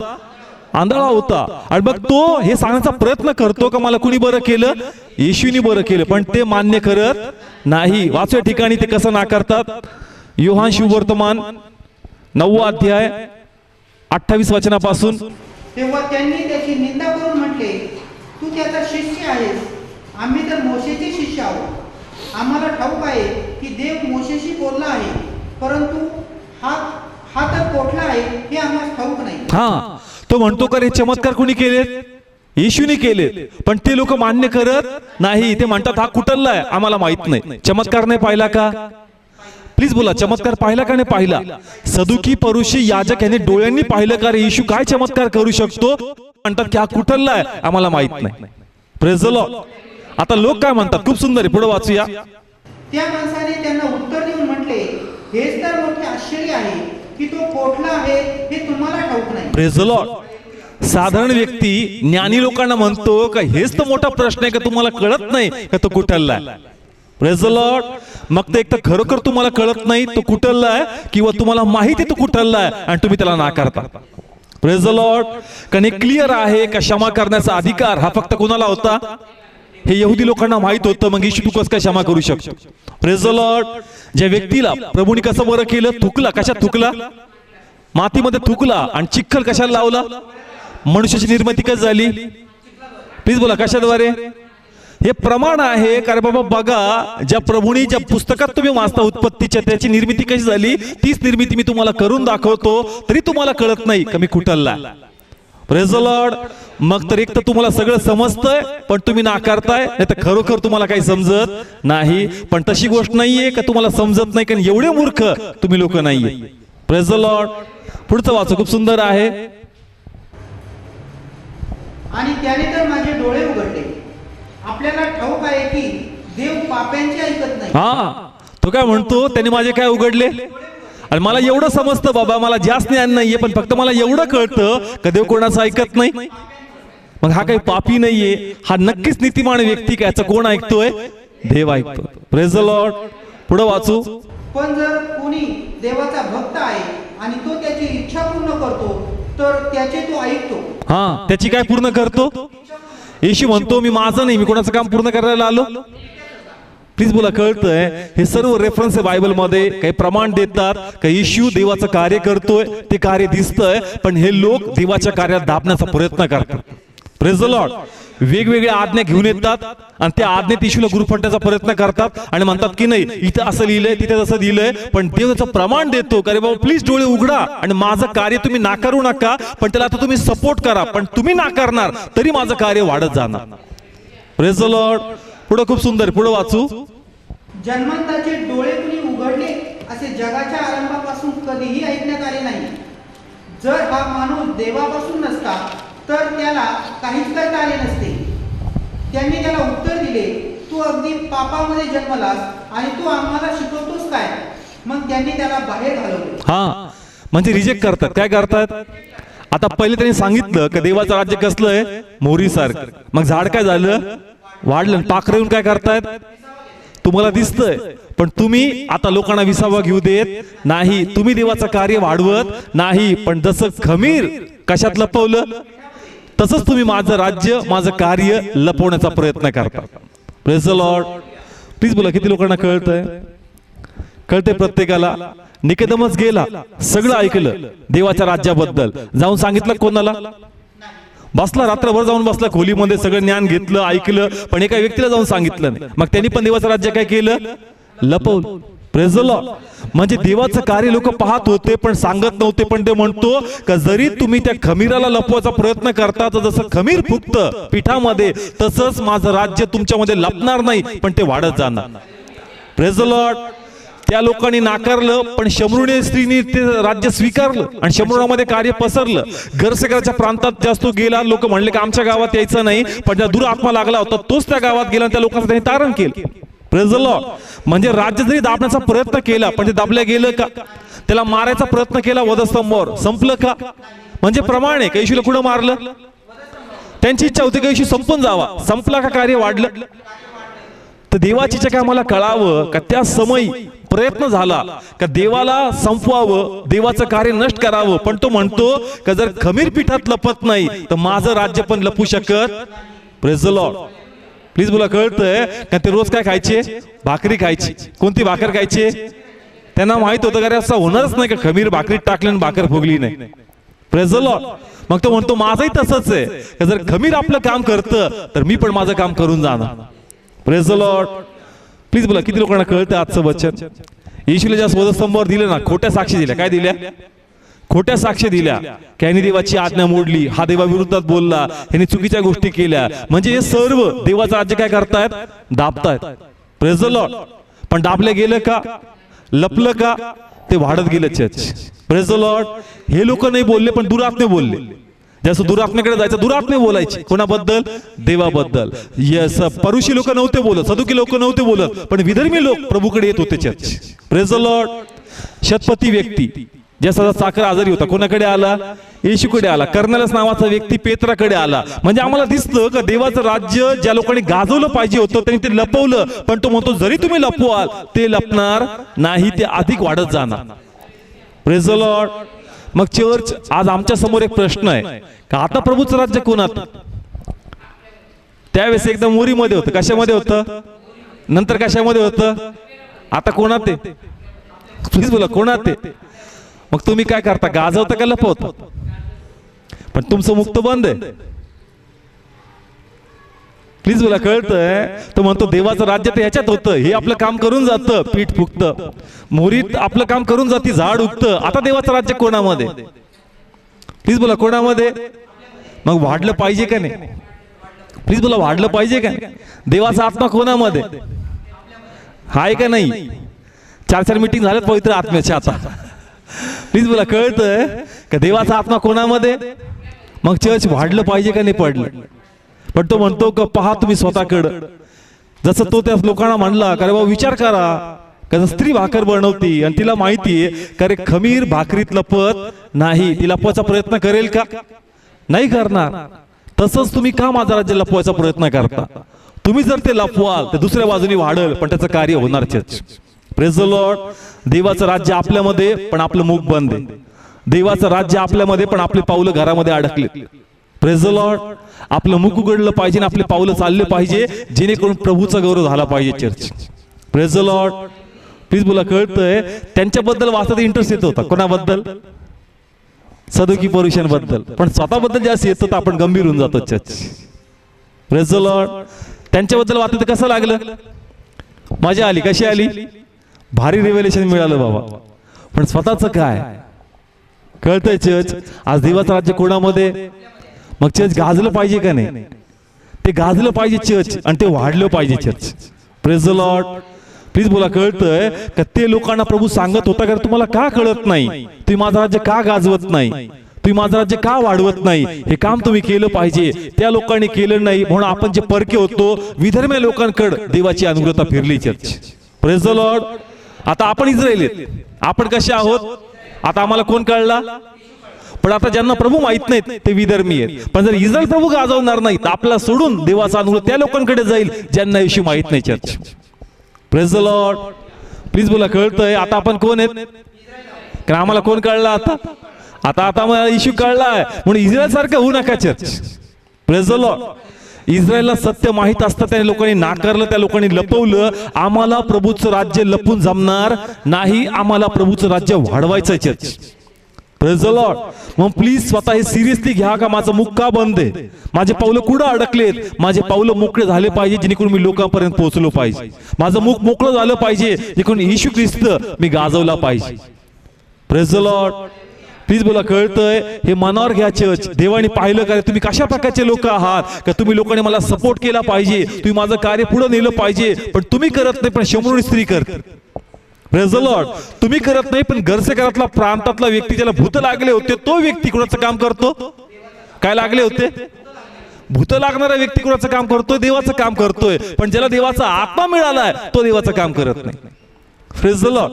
आंधळा होता. आणि मग तो हे सांगण्याचा प्रयत्न करतो का मला कुणी बरं केलं? येशूनी बरं केलं. पण ते मान्य करत नाही. वाचूया ठिकाणी ते कसं नाकारतात. योहान शुभवर्तमान 9 अध्याय 28 वचनापासून. तेव्हा त्यांनी त्याची निंदा करून म्हटले, तू त्याचा शिष्य आहेस, आम्ही तर मोशेचे शिष्य आहोत. आम्हाला ठाऊक आहे की देव मोशेशी बोलला आहे, परंतु हा तर कोठला आहे हे आम्हाला ठाऊक नाही. हा, तो म्हणतो का रे चमत्कार कोणी केले? येशूने केले, पण ते लोक मान्य करत नाही. ते म्हणतात हा कुठला आहे, आम्हाला माहित नाही. चमत्कार नाही पाहिला का? प्लीज बोला, चमत्कार पाहिला का नाही पाहिला? सदुकी परुषी याजक यांनी डोळ्यांनी पाहिलं का रे येशू काय चमत्कार करू शकतो? म्हणतात की हा कुठला आहे, आम्हाला माहित नाही. Praise the Lord. आता लोक काय म्हणतात? खूप सुंदर आहे, पुढे वाचूया. त्या माणसाने त्यांना उत्तर देऊन म्हटले, हेच तर मोठे आश्चर्य आहे की तो कोठला आहे हे तुम्हाला ठाऊक नाही. Praise the Lord. साधारण व्यक्ती ज्ञानी लोकांना म्हणतो का हेच तर मोठा प्रश्न आहे का तुम्हाला कळत नाही का तो कुठला आहे. Praise the Lord. मग ते एक तर खरोखर तुम्हाला कळत नाही तो कुठला आहे, किंवा तुम्हाला माहिती तो कुठला आहे आणि तुम्ही त्याला नाकारता. Praise the Lord. कारण हे क्लिअर आहे का क्षमा करण्याचा अधिकार हा फक्त कोणाला होता? हे यहुदी लोकांना माहित होतं. मग येशू तू कसं काय क्षमा करू शकतो? Praise the Lord. ज्या व्यक्तीला प्रभूने कसं बरं केलं? थुकला. कशात थुकला? मातीमध्ये थुकला. आणि चिखल कशाला लावला? मनुष्याची निर्मिती कशी झाली? प्लीज बोला, कशाद्वारे? हे प्रमाण आहे. कारण बाबा बघा, ज्या प्रभूने ज्या पुस्तकात तुम्ही वाचता उत्पत्तीच्या, त्याची निर्मिती कशी झाली तीच निर्मिती मी तुम्हाला करून दाखवतो, तरी तुम्हाला कळत नाही का मी कुठला. Praise the Lord. मग तर एक तर तुम्हाला सगळं समजतंय पण तुम्ही नाकारताय, नाही तर खरोखर तुम्हाला काही समजत नाही. पण तशी गोष्ट नाहीये का तुम्हाला समजत नाही, कारण एवढे मूर्ख तुम्ही लोक नाहीये. Praise the Lord. पुढचं वाचो, खूप सुंदर आहे. आणि त्याने तर माझे डोळे उघडले. आपल्याला ठाऊक आहे की देव पाप्यांचे ऐकत नाही. हा, तो काय म्हणतो? त्याने माझे काय उघडले? आणि मला एवढं समजतं बाबा, मला जास्त ज्ञान नाहीये, पण फक्त मला एवढं कळतं का देव कोणाचं ऐकत नाही. मग हा काही पापी नाहीये, हा नक्कीच नीतिमान व्यक्ती. का याचं कोण ऐकतोय? देव ऐकतो. Praise the Lord. पुढे वाचू. पण जर कोणी देवाचा भक्त आहे आणि तो त्याची इच्छा पूर्ण करतो तर त्याचे तो ऐकतो. हा, त्याची काय पूर्ण करतो? येशू म्हणतो मी माझं नाही, मी कोणाचं काम पूर्ण करायला आलो. प्लीज बोला, कळतंय? हे सर्व रेफरन्स आहे बायबल मध्ये. काही प्रमाण देतात का येशू देवाचं कार्य करतोय, ते कार्य दिसतंय, पण हे लोक देवाच्या कार्यात दाबण्याचा प्रयत्न करतात. Praise the Lord. वेगवेगळ्या आज्ञा घेऊन येतात आणि त्या आज्ञेत येशूला गुरफटण्याचा प्रयत्न करतात आणि म्हणतात की नाही इथं असं लिहिलंय, तिथे तसं लिहिलंय. पण देव त्याचं प्रमाण देतो का रे बाबा प्लीज डोळे उघडा आणि माझं कार्य तुम्ही नाकारू नका, पण त्याला आता तुम्ही सपोर्ट करा. पण तुम्ही नाकारणार तरी माझं कार्य वाढत जाणार. Praise the Lord. पुढे खूप सुंदर, पुढे वाचू. जन्मंताचे डोळे कुणी उघडले असे जगाच्या आरंभापासून कधीही ऐकण्यात आले नाही. जर हा माणूस देवापासून नसता तर त्याला काहीच करता आले नसते. त्यांनी त्याला उत्तर दिले, तू अगदी पापामध्ये जन्मलास आणि तू आम्हाला शिकवतोस काय? मग त्यांनी त्याला बाहेर घालवले. हा, म्हणजे रिजेक्ट करतात. काय करतात? आता पहिले त्यांनी सांगितलं का देवाचं राज्य कसलं आहे? मोहरीसारखं. मग झाड काय झालं? वाढलं. पाखरं येऊन काय करतायत? तुम्हाला दिसतंय, पण तुम्ही आता लोकांना विसावा घेऊ देत नाही. तुम्ही देवाचं कार्य वाढवत नाही. पण जसं खमीर कशात लपवलं, तसंच तुम्ही माझं राज्य, माझं कार्य लपवण्याचा प्रयत्न करता. Praise the lord. प्लीज बोला, किती लोकांना कळतंय? कळतंय प्रत्येकाला. निकोदेमस गेला, सगळं ऐकलं देवाच्या राज्याबद्दल. जाऊन सांगितलं कोणाला? बसला, रात्रभर जाऊन बसला खोलीमध्ये, सगळं ज्ञान घेतलं, ऐकलं, पण एका व्यक्तीला जाऊन सांगितलं नाही. मग त्यांनी पण देवाचं राज्य काय केलं? लपवलं. Praise the lord. म्हणजे देवाचं कार्य लोक पाहत होते पण सांगत नव्हते. पण ते म्हणतो का जरी तुम्ही त्या खमीराला लपवायचा प्रयत्न करता, तर जसं खमीर फुगतं पिठामध्ये, तसंच माझं राज्य तुमच्यामध्ये लपणार नाही, पण ते वाढत जाणार. Praise the Lord. त्या लोकांनी नाकारलं, पण शमरूने स्त्रीने ते राज्य स्वीकारलं आणि शमरूनामध्ये कार्य पसरलं. घरसेकराच्या प्रांतात जास्त गेला. लोक म्हणले की आमच्या गावात यायचं नाही, पण ज्या दुरात्मा लागला होता तोच त्या गावात गेला आणि त्या लोकांचं त्यांनी तारण केलं. Praise the lord. म्हणजे राज्य जरी दाबण्याचा प्रयत्न केला पण ते दाबल्या गेलं का? त्याला मारायचा प्रयत्न केला वधस्तंभावर, संपलं का? म्हणजे प्रमाण आहे का येशूला कुठं मारलं? त्यांची इच्छा होती का येशू संपून जावा. संपला का कार्य? वाढलं. तर देवाची इच्छा काय मला कळावं का त्या समयी प्रयत्न झाला का देवाला संपवावं, देवाचं कार्य नष्ट करावं. पण तो म्हणतो का जर खमीर पिठात लपत नाही तर माझं राज्य पण लपू शकत. Praise the lord. प्लीज बोला, कळतंय का? ते रोज काय खायचे? भाकरी खायची. कोणती भाकर खायचे? त्यांना माहित होतं का असं होणारच नाही का खमीर भाकरीत टाकलं आणि भाकर फुगली नाही. Praise the Lord. मग तो म्हणतो माझंही तसंच आहे का जर खमीर आपलं काम करतं तर मी पण माझं काम करून जाणार. Praise the lord. प्लीज बोला, किती लोकांना कळतं आजचं वचन? येशूला ज्या वधस्तंभावर दिलं ना, खोट्या साक्षी दिल्या. काय दिल्या? खोट्या साक्ष दिल्या की यांनी देवाची आज्ञा मोडली, हा देवाविरोधात बोलला, यांनी चुकीच्या गोष्टी केल्या, म्हणजे हे सर्व देवाचं राज्य काय करतायत, दाबतायत. Praise the Lord. पण दाबले गेलं का, लपलं का, ते वाढत गेलं चर्च. Praise the lord. हे लोक नाही बोलले पण दुरात्मे बोलले. जसं दुरात्मेकडे जायचं, दुरात्मे बोलायचे. कोणाबद्दल, देवाबद्दल. यस, परुषी लोक नव्हते बोलत, सदुकी लोक नव्हते बोलत, पण विधर्मी लोक प्रभूकडे येत होते church. Praise the Lord. Satpathy व्यक्ती ज्याचा चाकर आजारी होता, कोणाकडे आला, येशूकडे आला. कर्नेलियस नावाचा व्यक्ती पेत्राकडे आला. म्हणजे आम्हाला दिसतं का देवाचं राज्य ज्या लोकांनी गाजवलं पाहिजे होतं त्यांनी ते लपवलं, पण तो म्हणतो जरी तुम्ही लपवाल ते लपणार नाही, ते अधिक वाढत जाणार. Praise the Lord. मग चर्च, आज आमच्या समोर एक प्रश्न आहे का आता प्रभूचं राज्य कोणात? त्यावेळेस एकदम मोरीमध्ये होतं. कशामध्ये होतं? नंतर कशामध्ये होतं? आता कोणात आहे? प्लीज बोला, कोणात आहे? मग तुम्ही काय करता, गाजवता का लपवता? पण तुमचं मुक्त बंद आहे. प्लीज बोला, कळतंय? तो म्हणतो देवाचं राज्य तर ह्याच्यात होतं, हे आपलं काम करून जातं, पीठ फुकतं, मोरीत आपलं काम करून जाती, झाड उगतं. आता देवाचं राज्य कोणामध्ये? प्लीज बोला, कोणामध्ये? मग वाढलं पाहिजे का नाही? प्लीज बोला, वाढलं पाहिजे का? देवाचा आत्मा कोणामध्ये हाय का नाही? 4 मीटिंग झाल्यात पवित्र आत्म्याच्या आता. प्लीज बोला, कळतंय का देवाचा आत्मा कोणामध्ये? मग चर्च वाढलं पाहिजे का नाही पडलं? पण तो म्हणतो का पहा तुम्ही स्वतःकडं. जसं तो त्या लोकांना म्हणला का रे बाबा विचार करा, का स्त्री भाकर बनवती आणि तिला माहितीये का रे खमीर भाकरीत लपत नाही, ती लपवायचा प्रयत्न करेल का? नाही करणार. तसंच तुम्ही का माझं राज्य लपवायचा प्रयत्न करता? तुम्ही जर ते लपवाल तर दुसऱ्या बाजूने वाढेल, पण त्याचं कार्य होणार चर्च. Praise the Lord. देवाचं राज्य आपल्यामध्ये पण आपलं मुख बंद आहे. देवाचं राज्य आपल्यामध्ये पण आपले पावलं घरामध्ये अडकले. Praise the Lord. आपलं मुख उघडलं पाहिजे आणि आपले पावलं चालले पाहिजे, जेणेकरून प्रभूचा गौरव झाला पाहिजे church. Praise the lord. Please बोला, कळतंय? त्यांच्याबद्दल वाचता इंटरेस्ट येत होता. कोणाबद्दल? सदुकी परुषांबद्दल. पण स्वतःबद्दल जास्त येत होतं, आपण गंभीर होऊन जातो चर्च. Praise the Lord. त्यांच्याबद्दल वाचत कसं लागलं? मजा आली. कशी आली? भारी रिव्हेलेशन मिळालं बाबा. पण स्वतःच काय? कळतंय चर्च? आज देवाचं राज्य कोणामध्ये? मग चर्च गाजलं पाहिजे का नाही? ते गाजलं पाहिजे चर्च, आणि ते वाढलं पाहिजे church. Praise the lord. Please बोला, कळतंय का? ते लोकांना प्रभू सांगत होता का तुम्हाला का कळत नाही? तुम्ही माझं राज्य का गाजवत नाही? तुम्ही माझं राज्य का वाढवत नाही? हे काम तुम्ही केलं पाहिजे. त्या लोकांनी केलं नाही, म्हणून आपण जे परके होतो विधर्मी लोकांकडे देवाची अनुग्रहता फिरली चर्च. Praise the Lord. आता आपण इस्राയേल आहेत. आपण कसे आहोत? आता आम्हाला कोण कळला? पण आता ज्यांना प्रभू माहित नाहीत ते विधर्मी आहेत. पण जर इस्रायल प्रभू गाजवणार नाही तर आपला सोडून देवाचा अनुग्रह त्या लोकांकडे जाईल ज्यांना येशू माहित नाही church. Praise the lord. Please बोला, कळतंय? आता आपण कोण आहेत? कारण आम्हाला कोण कळला आता? आता मला येशू कळलाय, म्हणून इस्रायल सारखं होऊ नका चर्च. Praise the lord. इस्रायलला सत्य माहित असतं, त्या लोकांनी नाकारलं, त्या लोकांनी लपवलं. आम्हाला प्रभूचं राज्य लपून जमणार नाही, आम्हाला प्रभूचं राज्य वाढवायचं चर्च. Praise the Lord. मग प्लीज स्वतः हे सिरियसली घ्या का माझं मुख का बंद आहे? माझे पावलं कुठं अडकलेत? माझे पावलं मोकळे झाले पाहिजे, जेणेकरून मी लोकांपर्यंत पोहोचलो पाहिजे. माझं मुख मोकळं झालं पाहिजे, जेणेकरून येशू ख्रिस्त मी गाजवला पाहिजे. Praise the lord. प्लीज बोला, कळतंय? हे मनावर घ्या चर्च. देवाने पाहिलं का तुम्ही कशा प्रकारचे लोक आहात, का तुम्ही लोकांनी मला सपोर्ट केला पाहिजे, तुम्ही माझं कार्य पुढे नेलं पाहिजे, पण तुम्ही करत नाही, पण शंभर स्त्री करते. Praise the Lord. तुम्ही करत नाही, पण घरचे घरातला प्रांतातला व्यक्ती ज्याला भूत लागले होते तो व्यक्ती कोणाचं काम करतो? काय लागले होते? भूत लागणारा व्यक्ती कोणाचं काम करतोय? देवाचं काम करतोय. पण ज्याला देवाचा आत्मा मिळालाय तो देवाचं काम करत नाही. Praise the lord.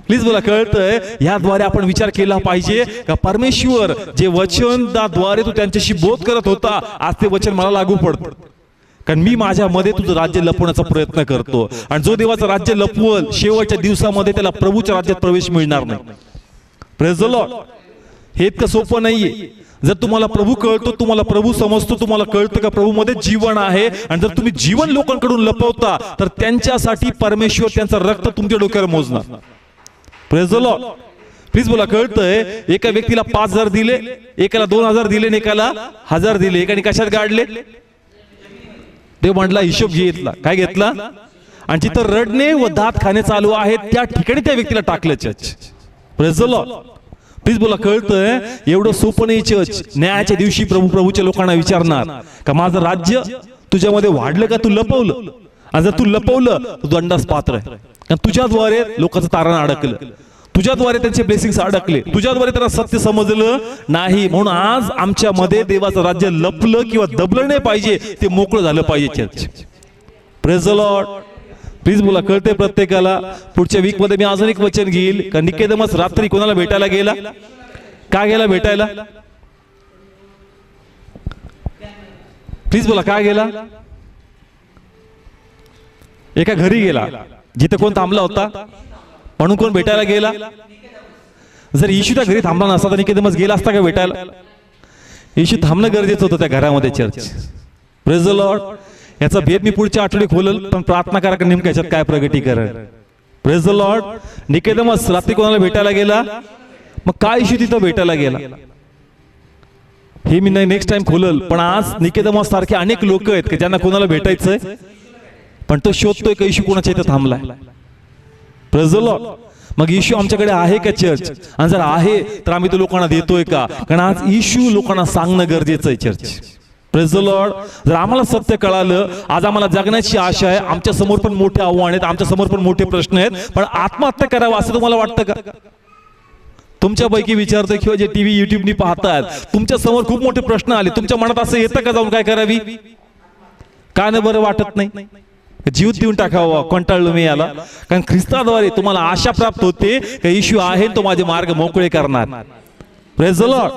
प्लीज बोला, कळतंय? याद्वारे आपण विचार केला पाहिजे का परमेश्वर जे वचनाद्वारे तू त्यांच्याशी बोध करत होता, आज ते वचन मला लागू पडतं. कारण मी माझ्यामध्ये तुझं राज्य लपवण्याचा प्रयत्न करतो, आणि जो देवाचं राज्य लपवल शेवटच्या दिवसामध्ये त्याला प्रभूच्या राज्यात प्रवेश मिळणार नाही. Praise the lord. हे इतकं सोपं नाहीये. जर तुम्हाला प्रभू कळतो, तुम्हाला प्रभू समजतो, तुम्हाला कळतं का प्रभूमध्ये जीवन आहे, आणि जर तुम्ही जीवन लोकांकडून लपवता तर त्यांच्यासाठी परमेश्वर त्यांचं रक्त तुमच्या डोक्यावर मोजणार. Praise the lord. प्लीज बोला, कळतंय? एका व्यक्तीला 5,000 दिले, एकाला 2,000 दिले, एकाला 1,000 दिले. एकाने कशात गाडले? देव म्हटला हिशोब घेतला. काय घेतला? आणि जिथं रडणे व दात खाणे चालू आहेत त्या ठिकाणी त्या व्यक्तीला टाकलं church. Praise the lord. Please बोला, कळतंय? एवढं सोपं नाही चर्च. न्यायाच्या दिवशी प्रभूच्या लोकांना विचारणार का माझं राज्य तुझ्यामध्ये वाढलं का तू लपवलं? आणि जर तू लपवलं तू दंडास पात्र आहे. कारण तुझ्याद्वारे लोकांचं तारण अडकलं, तुझ्याद्वारे त्यांचे ब्लेसिंग्स अडकले, तुझ्याद्वारे त्यांना सत्य समजलं नाही. म्हणून आज आमच्यामध्ये देवाचं राज्य लपलं किंवा दबलं नाही पाहिजे, ते मोकळं झालं पाहिजे church. Praise the lord. Please बोला, कळते प्रत्येकाला? पुढच्या वीक मध्ये मी अजून एक वचन घेईल. का निकोदेमस रात्री कोणाला भेटायला गेला? का गेला भेटायला? प्लीज बोला, का गेला? एका घरी गेला जिथे कोण थांबला होता, म्हणून कोण भेटायला गेला? जर येशू त्या घरी थांबला नसता तर निकोदेमस गेला असता का भेटायला? येशू थांबणं गरजेचं होतं त्या घरामध्ये चर्च. Praise the Lord. याचा भेद मी पुढच्या आठवडी खोलल, पण प्रार्थना करा की नेमकं याच्यात काय प्रगटीकरण. Praise the lord. निकोदेमस रात्री कोणाला भेटायला गेला? मग काय येशू तिथं भेटायला गेला हे मी नेक्स्ट टाइम खोलल. पण आज निकोदेमस सारखे अनेक लोक आहेत की ज्यांना कोणाला भेटायचंय, पण तो शोधतोय का येशू कोणाच्या इथं थांबलाय. Praise the Lord. मग येशू आमच्याकडे आहे का चर्च? आणि जर आहे तर आम्ही तो लोकांना देतोय का? कारण आज येशू लोकांना सांगणं गरजेचं आहे चर्च. Praise the Lord. जर आम्हाला सत्य कळालं, आज आम्हाला जगण्याची आशा आहे. आमच्या समोर पण मोठे आव्हान आहेत, आमच्या समोर पण मोठे प्रश्न आहेत, पण आत्महत्या करावं असं तुम्हाला वाटतं का? तुमच्यापैकी विचारतोय किंवा जे टीव्ही युट्यूबनी पाहतात, तुमच्या समोर खूप मोठे प्रश्न आले, तुमच्या मनात असं येतं का जाऊन काय करावी? काय ना बरं वाटत नाही? जीव देऊन टाकावा, कंटाळलो मी याला. कारण ख्रिस्ताद्वारे तुम्हाला आशा प्राप्त होते की येशू आहे, तो माझे मार्ग मोकळे करणार. Praise the Lord.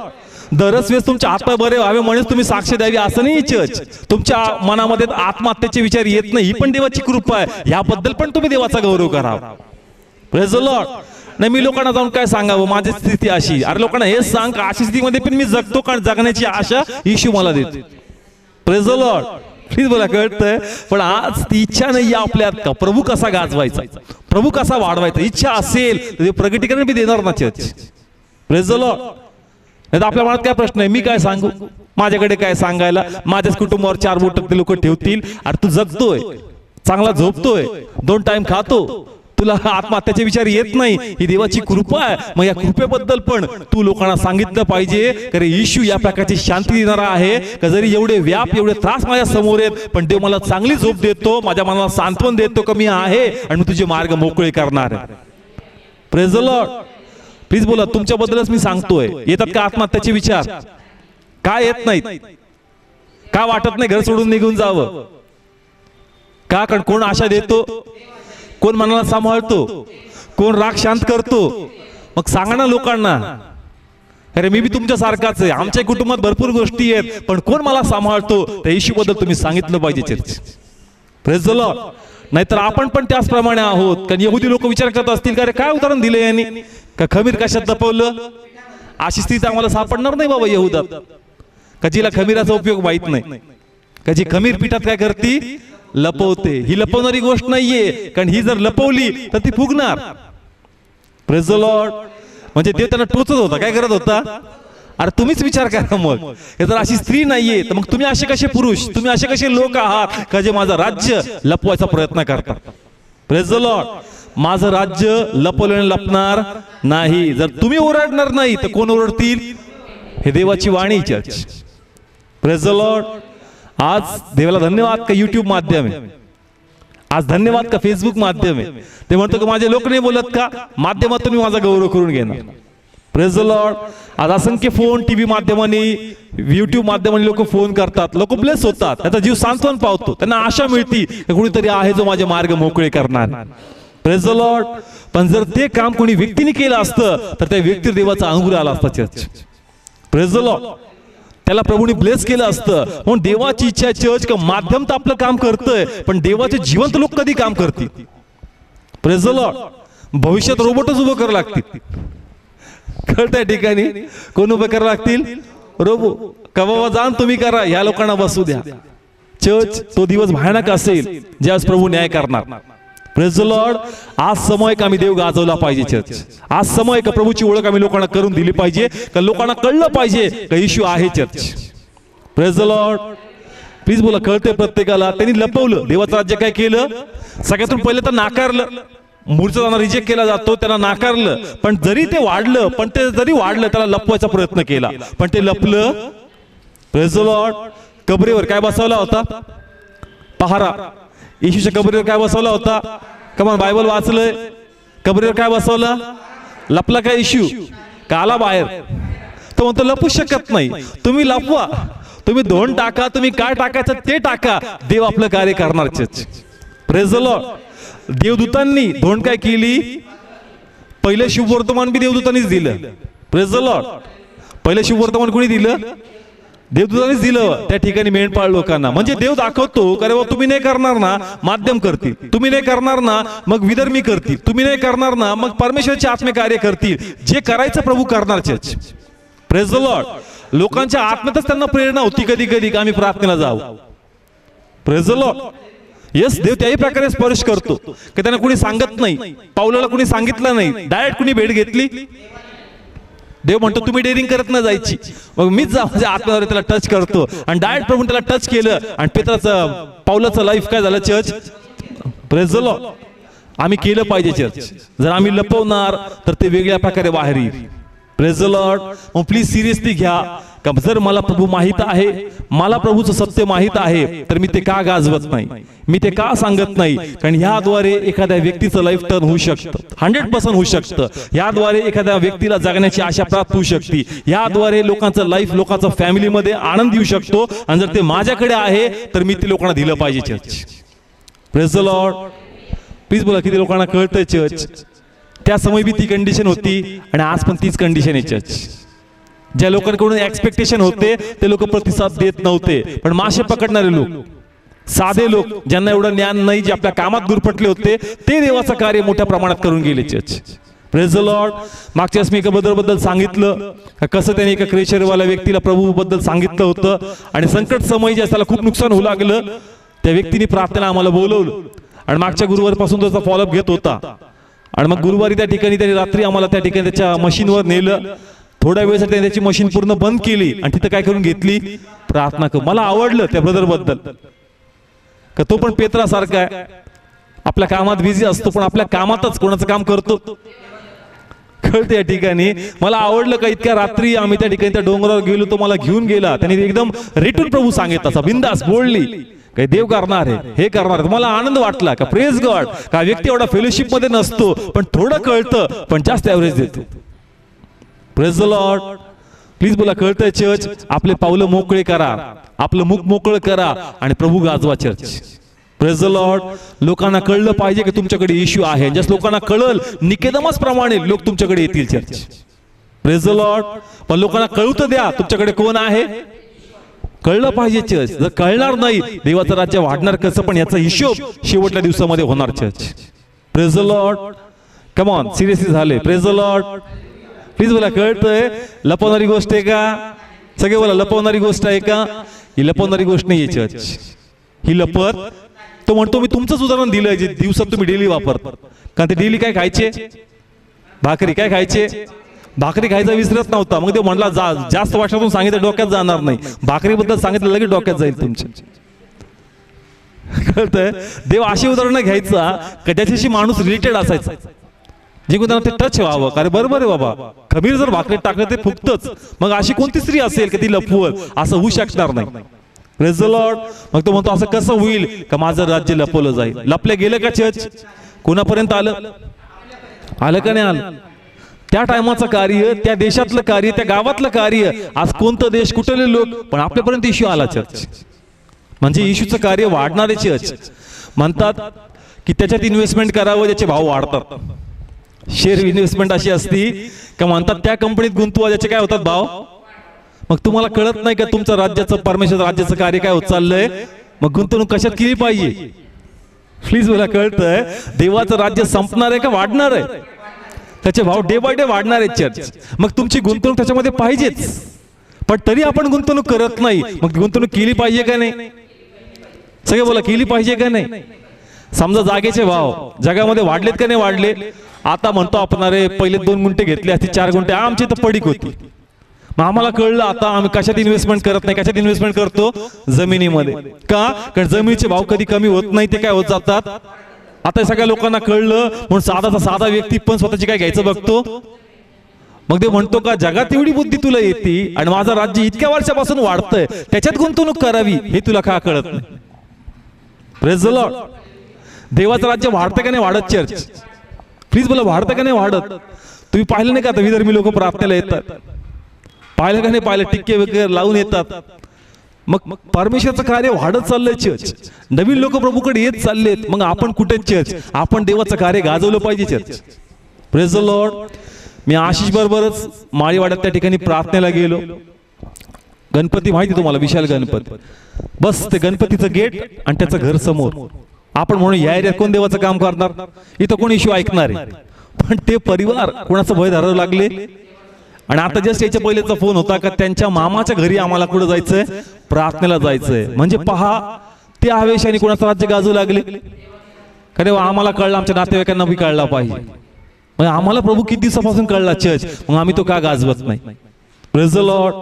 दरच वेळेस तुमच्या आत्मा बरे व्हावे म्हणून तुम्ही साक्ष द्यावी असं नाही चर्च. तुमच्या मनामध्ये आत्महत्येचे विचार येत नाही, ही पण देवाची कृपा आहे. याबद्दल पण तुम्ही देवाचा गौरव करावा. Praise the Lord. नाही मी लोकांना जाऊन काय सांगावं, माझी स्थिती अशी. अरे लोकांना हेच सांग का अशी स्थितीमध्ये पण मी जगतो, कारण जगण्याची आशा येशू मला देतो. Praise the lord. प्लीज बोला, कळतंय? पण आज ती इच्छा नाही आपल्यात का प्रभू कसा गाजवायचा, प्रभू कसा वाढवायचा. इच्छा असेल तर प्रगटीकरण मी देणार ना चर्च. Praise the Lord. नाही तर आपल्या मनात काय प्रश्न आहे, मी काय सांगू, माझ्याकडे काय सांगायला, माझ्याच कुटुंबावर 4 बोट ते लोक ठेवतील. अरे तू जगतोय, चांगला झोपतोय, 2 टाइम खातो, तुला आत्महत्याचे विचार येत नाही, ही देवाची कृपा आहे. मग या कृपेबद्दल पण तू लोकांना सांगितलं पाहिजे, कारण येशू या प्रकारची शांती देणारा आहे. का जरी एवढे व्याप, एवढे त्रास माझ्या समोर आहेत, पण देव मला चांगली झोप देतो, माझ्या मनाला सांत्वन देतो की मी आहे आणि मी तुझे मार्ग मोकळे करणार आहे. Praise the lord. प्लीज बोला, तुमच्याबद्दलच मी सांगतोय. येतात का आत्महत्याचे विचार? काय येत नाहीत? का वाटत नाही घर सोडून निघून जावं? का? कारण कोण आशा देतो, कोण मनाला सांभाळतो, कोण राग शांत करतो. मग सांगा ना लोकांना, अरे मी बी तुमच्या सारखाच आहे, आमच्या कुटुंबात भरपूर गोष्टी आहेत, पण कोण मला सांभाळतो, त्या येशूबद्दल तुम्ही सांगितलं पाहिजे चर्च. Praise the Lord. नाहीतर आपण पण त्याचप्रमाणे आहोत. कारण यहुदी लोक विचार करत असतील का अरे काय उदाहरण दिलं यांनी, का खमीर कशात लपवलं? अशी स्थिती आम्हाला सापडणार नाही बाबा यहुदात. का जिला खमीराचा उपयोग माहित नाही, का जी खमीर पिठात काय करती, लपवते. ही लपवणारी गोष्ट नाहीये, कारण ही जर लपवली तर ती फुगणार. Praise the lord. म्हणजे ते त्यांना टोचत होता, काय करत होता? अरे तुम्हीच विचार करा, मग हे जर अशी स्त्री नाहीये तर मग तुम्ही असे कसे पुरुष, तुम्ही असे कसे लोक आहात का जे माझं राज्य लपवायचा प्रयत्न करतात. Praise the Lord. माझं राज्य लपवल्याने लपणार नाही. जर तुम्ही ओरडणार नाही तर कोण ओरडतील? हे देवाची वाणी चर्च. Praise the Lord. आज देवाला धन्यवाद का युट्यूब माध्यम आहे, आज धन्यवाद का फेसबुक माध्यम आहे. ते म्हणतो की माझे लोक नाही बोलत का, माध्यमातून मी माझा गौरव करून घेणार. Praise the Lord. आज असंख्य फोन, टीव्ही माध्यमांनी, युट्यूब माध्यमांनी लोक फोन करतात, लोक ब्लेस होतात, त्याचा जीव सांत्वन पावतो, त्यांना आशा मिळती कोणीतरी आहे जो माझे मार्ग मोकळे करणार. Praise the Lord. पण जर ते काम कोणी व्यक्तीने केलं असतं तर त्या व्यक्ती देवाचा अंगुर आला असता चर्च. Praise the Lord. त्याला प्रभूने ब्लेस केलं असतं. म्हणून देवाची इच्छा चर्च का माध्यम तर आपलं काम करतंय, पण देवाचे जिवंत लोक कधी काम करतील? Praise the Lord. भविष्यात रोबोटच उभं करावं लागतील. कळत्या ठिकाणी कोण उभं करावं लागतील? रोबो. का बाबा जाण तुम्ही करा, या लोकांना बसू द्या. चर्च तो दिवस भयानक असेल ज्यावेळेस प्रभू न्याय करणार. Praise the Lord. आज समय का आम्ही देव गाजवला पाहिजे चर्च. आज समय का प्रभूची ओळख आम्ही लोकांना करून दिली पाहिजे, का लोकांना कळलं पाहिजे का येशू आहे church. Praise the lord. Please बोला, कळते प्रत्येकाला? त्यांनी लपवलं, देवाचं राज्य काय केलं? सगळ्यातून पहिले तर नाकारलं. मूर्छितांना रिजेक्ट केला जातो, त्यांना नाकारलं. पण जरी ते वाढलं, त्याला लपवायचा प्रयत्न केला, पण ते लपलं. Praise the lord. कबरीवर काय बसवला होता? पहारा. येशूच्या कबरीवर काय बसवला होता? कमान बायबल वाचलंय. कबरीवर काय बसवलं? लपला काय येशू? का आला बाहेर? तो म्हणतो लपू शकत नाही. तुम्ही लपवा, तुम्ही धोंड टाका, तुम्ही काय टाकायचं ते टाका, देव आपलं कार्य करणार. Praise the Lord. देवदूतांनी धोंड काय केली? पहिले शुभवर्तमान बी देवदूतांनीच दिलं. Praise the Lord. पहिले शुभवर्तमान कोणी दिलं? देवदूतांनीच दिलं त्या ठिकाणी मेंढपाळ लोकांना. म्हणजे देव दाखवतो का रे बाबा, तुम्ही नाही करणार ना, माध्यम करतील. तुम्ही नाही करणार ना, मग विधर्मी करतील. तुम्ही नाही करणार ना, मग परमेश्वराचे आत्मे कार्य करतील. जे करायचं प्रभू करणार. Praise the Lord. लोकांच्या आत्म्यातच त्यांना प्रेरणा होती कधी कधी का आम्ही प्रार्थनेला जाऊ. Praise the Lord. येस, देव त्याही प्रकारे स्पर्श करतो की त्यांना कुणी सांगत नाही. पाऊलाला कुणी सांगितलं नाही, डायरेक्ट कुणी भेट घेतली. देव म्हणतो तुम्ही डेअरिंग करत ना जायची, मग मीच जा माझ्या आत्म्यावर त्याला टच करतो. आणि डायरेक्ट प्रभू त्याला टच केलं आणि पेत्राचं पाऊलाचं लाईफ काय झालं? चर्च. Praise the Lord. आम्ही केलं पाहिजे चर्च. जर आम्ही लपवणार तर ते वेगळ्या प्रकारे बाहेर येईल. Praise the Lord. मग प्लीज सिरियसली घ्या का जर मला प्रभू माहित आहे, मला प्रभूचं सत्य माहित आहे, तर मी ते का गाजवत नाही, मी ते का सांगत नाही? कारण याद्वारे एखाद्या व्यक्तीचं लाईफ टर्न होऊ शकतं, 100% होऊ शकतं. याद्वारे एखाद्या व्यक्तीला जगण्याची आशा प्राप्त होऊ शकते. याद्वारे लोकांचं लाईफ, लोकांचा फॅमिलीमध्ये आनंद येऊ शकतो. आणि जर ते माझ्याकडे आहे तर मी ते लोकांना दिलं पाहिजे. Church. Praise the lord. Please बोला, किती लोकांना कळतंय चर्च? त्या समय बी ती कंडिशन होती आणि आज पण तीच कंडिशन आहे. चर्च. ज्या लोकांकडून एक्सपेक्टेशन होते ते लोक प्रतिसाद देत नव्हते. पण मासे पकडणारे लोक, साधे लोक, ज्यांना एवढं ज्ञान नाही, जे आपल्या कामात गुरफटले होते, ते देवाचं कार्य मोठ्या प्रमाणात करून गेले. चर्च. Praise the Lord. मागच्या वेळेस मी एका बद्दल सांगितलं कसं त्याने एका क्रेशरवाल्या व्यक्तीला प्रभू बद्दल सांगितलं होतं आणि संकट समय जे त्याला खूप नुकसान होऊ लागलं, त्या व्यक्तीने प्रार्थना आम्हाला बोलवलं आणि मागच्या गुरुवारपासून त्याचा फॉलोअप घेत होता. आणि मग गुरुवारी त्या ठिकाणी त्यांनी रात्री आम्हाला त्या ठिकाणी त्याच्या मशीनवर नेलं. थोड्या वेळेसाठी त्याने त्याची मशीन पूर्ण बंद केली आणि तिथं काय करून घेतली? प्रार्थना कर. मला आवडलं त्या ब्रदर बद्दल का तो पण पेत्रासारखा आहे, आपल्या कामात बिझी असतो पण आपल्या कामातच कोणाचं काम करतो. कळते या ठिकाणी. मला आवडलं का इतक्या रात्री आम्ही त्या ठिकाणी त्या डोंगरावर गेलो, तो मला घेऊन गेला. त्यांनी एकदम रेटून प्रभू सांगितलं असा बिंदास बोलली काही देव करणार आहे, हे करणार आहे. मला आनंद वाटला का प्रेज गॉड का व्यक्ती एवढा फेलोशिप मध्ये नसतो पण थोडं कळतं पण जास्त ऍव्हरेज देतो. Praise the lord. प्लीज बोला, कळतंय चर्च? आपले पावलं मोकळे करा, आपलं मुख मोकळं करा आणि प्रभू गाजवा. चर्च. Praise the Lord. लोकांना कळलं पाहिजे की तुमच्याकडे इश्यू आहे. जस लोकांना कळल निकेदमस प्रमाणे लोक तुमच्याकडे येतील. चर्च. Praise the Lord. पण लोकांना कळू तर द्या तुमच्याकडे कोण आहे. कळलं पाहिजे. चर्च. जर कळणार नाही देवाचं राज्य वाढणार कसं, पण याचा हिशोब शेवटच्या दिवसामध्ये होणार. Church. Praise the lord. Come on, seriously झाले. Praise the lord. प्लीज बोला, कळतंय? लपवणारी गोष्ट आहे का? सगळे बोला, लपवणारी गोष्ट आहे का? ही लपवणारी गोष्ट नाही. चर्च. ही लपत, तो म्हणतो मी तुमचंच उदाहरण दिलंय जे दिवसात तुम्ही डेली वापरता. कारण ते डेली काय खायचे? भाकरी. काय खायचे? भाकरी खायचा विसरत नव्हता. मग ते म्हणला जास्त वर्षातून सांगितलं डोक्यात जाणार नाही, भाकरीबद्दल सांगितलं लगेच डोक्यात जाईल तुमच्या. कळतंय? देव अशी उदाहरणं घ्यायचा का ज्याच्याशी माणूस रिलेटेड असायचा, जे कोण त्यांना ते टच व्हावं. अरे बरोबर आहे बाबा, खमीर जर भाकरीत टाकलं ते फुगतच, मग अशी कोणती स्त्री असेल की ती लपवल? असं होऊ शकणार नाही. Praise the Lord. मग तो म्हणतो असं कसं होईल का माझं राज्य लपवलं जाईल? लपले गेलं का चर्च? कोणापर्यंत आलं? आलं का नाही आलं? त्या टायमाचं कार्य, त्या देशातलं कार्य, त्या गावातलं कार्य, आज कोणतं देश, कुठले लोक, पण आपल्यापर्यंत इश्यू आला. चर्च. म्हणजे इश्यूचं कार्य वाढणारे. चर्च. म्हणतात की त्याच्यात इन्व्हेस्टमेंट करावं ज्याचे भाव वाढतात. शेअर इन्व्हेस्टमेंट अशी असती का म्हणतात त्या कंपनीत गुंतवा ज्याचे काय होतात भाव. मग तुम्हाला कळत नाही का तुमचं राज्याचं, परमेश्वर राज्याचं कार्य काय होत चाललंय? मग गुंतवणूक कशात केली पाहिजे? प्लीज मला कळतंय? देवाचं राज्य संपणार आहे का वाढणार आहे? त्याचे भाव डे बाय डे वाढणार आहेत. चर्च. मग तुमची गुंतवणूक त्याच्यामध्ये पाहिजेच, पण तरी आपण गुंतवणूक करत नाही. मग गुंतवणूक केली पाहिजे का नाही? सगळे बोला, केली पाहिजे का नाही? समजा जागेचे भाव जगामध्ये वाढलेत का नाही वाढले? आता म्हणतो आपण अरे पहिले 2 गुंठे घेतले असते, 4 गुंठे आमची तर पडीक होती. मग आम्हाला कळलं आता आम्ही कशात इन्व्हेस्टमेंट करत नाही. कशात इन्व्हेस्टमेंट करतो? जमिनीमध्ये. का? कारण जमिनीचे भाव कधी कमी होत नाही, ते काय होत जातात? आता हे सगळ्या लोकांना कळलं म्हणून साधा व्यक्ती पण स्वतःची काय घ्यायचं बघतो. मग ते म्हणतो का जगात एवढी बुद्धी तुला येते आणि माझं राज्य इतक्या वर्षापासून वाढतंय, त्याच्यात गुंतवणूक करावी हे तुला का कळत नाही. Praise the Lord. देवाचं राज्य वाढतं का नाही वाढत चर्च? प्लीज बोला, वाढतं का नाही वाढत? तुम्ही पाहिलं नाही का आता विधर्मी लोक प्रार्थनेला येतात? पाहिलं का नाही पाहिलं? टिक्के वगैरे लावून येतात. मग परमेश्वराचं कार्य वाढत चाललंय चर्च. नवीन लोक प्रभूकडे येत चाललेत. मग आपण कुठे चर्च? आपण देवाचं कार्य गाजवलं पाहिजे चर्च. Praise the lord. मी आशिष बरोबरच माळीवाड्यात त्या ठिकाणी प्रार्थनेला गेलो. गणपती माहिती तुम्हाला, विशाल गणपती. बस ते गणपतीचं गेट आणि त्याचं घर समोर. आपण म्हणून या एरियात कोण देवाचं काम करणार? इथं कोण इश्यू ऐकणार आहे? पण ते परिवार कोणाचं भय धरावं लागले. आणि आता जस्ट याच्या पहिलेचा फोन होता का त्यांच्या मामाच्या घरी आम्हाला कुठं जायचंय? प्रार्थनेला जायचंय. म्हणजे पहा, ते आवेशाने कोणाचं राज्य गाजू लागले. खरे आम्हाला कळलं, आमच्या नातेवाईकांना बी कळला पाहिजे. म्हणजे आम्हाला प्रभू किती दिवसापासून कळला चर्च, मग आम्ही तो का गाजवत नाही? Praise the lord.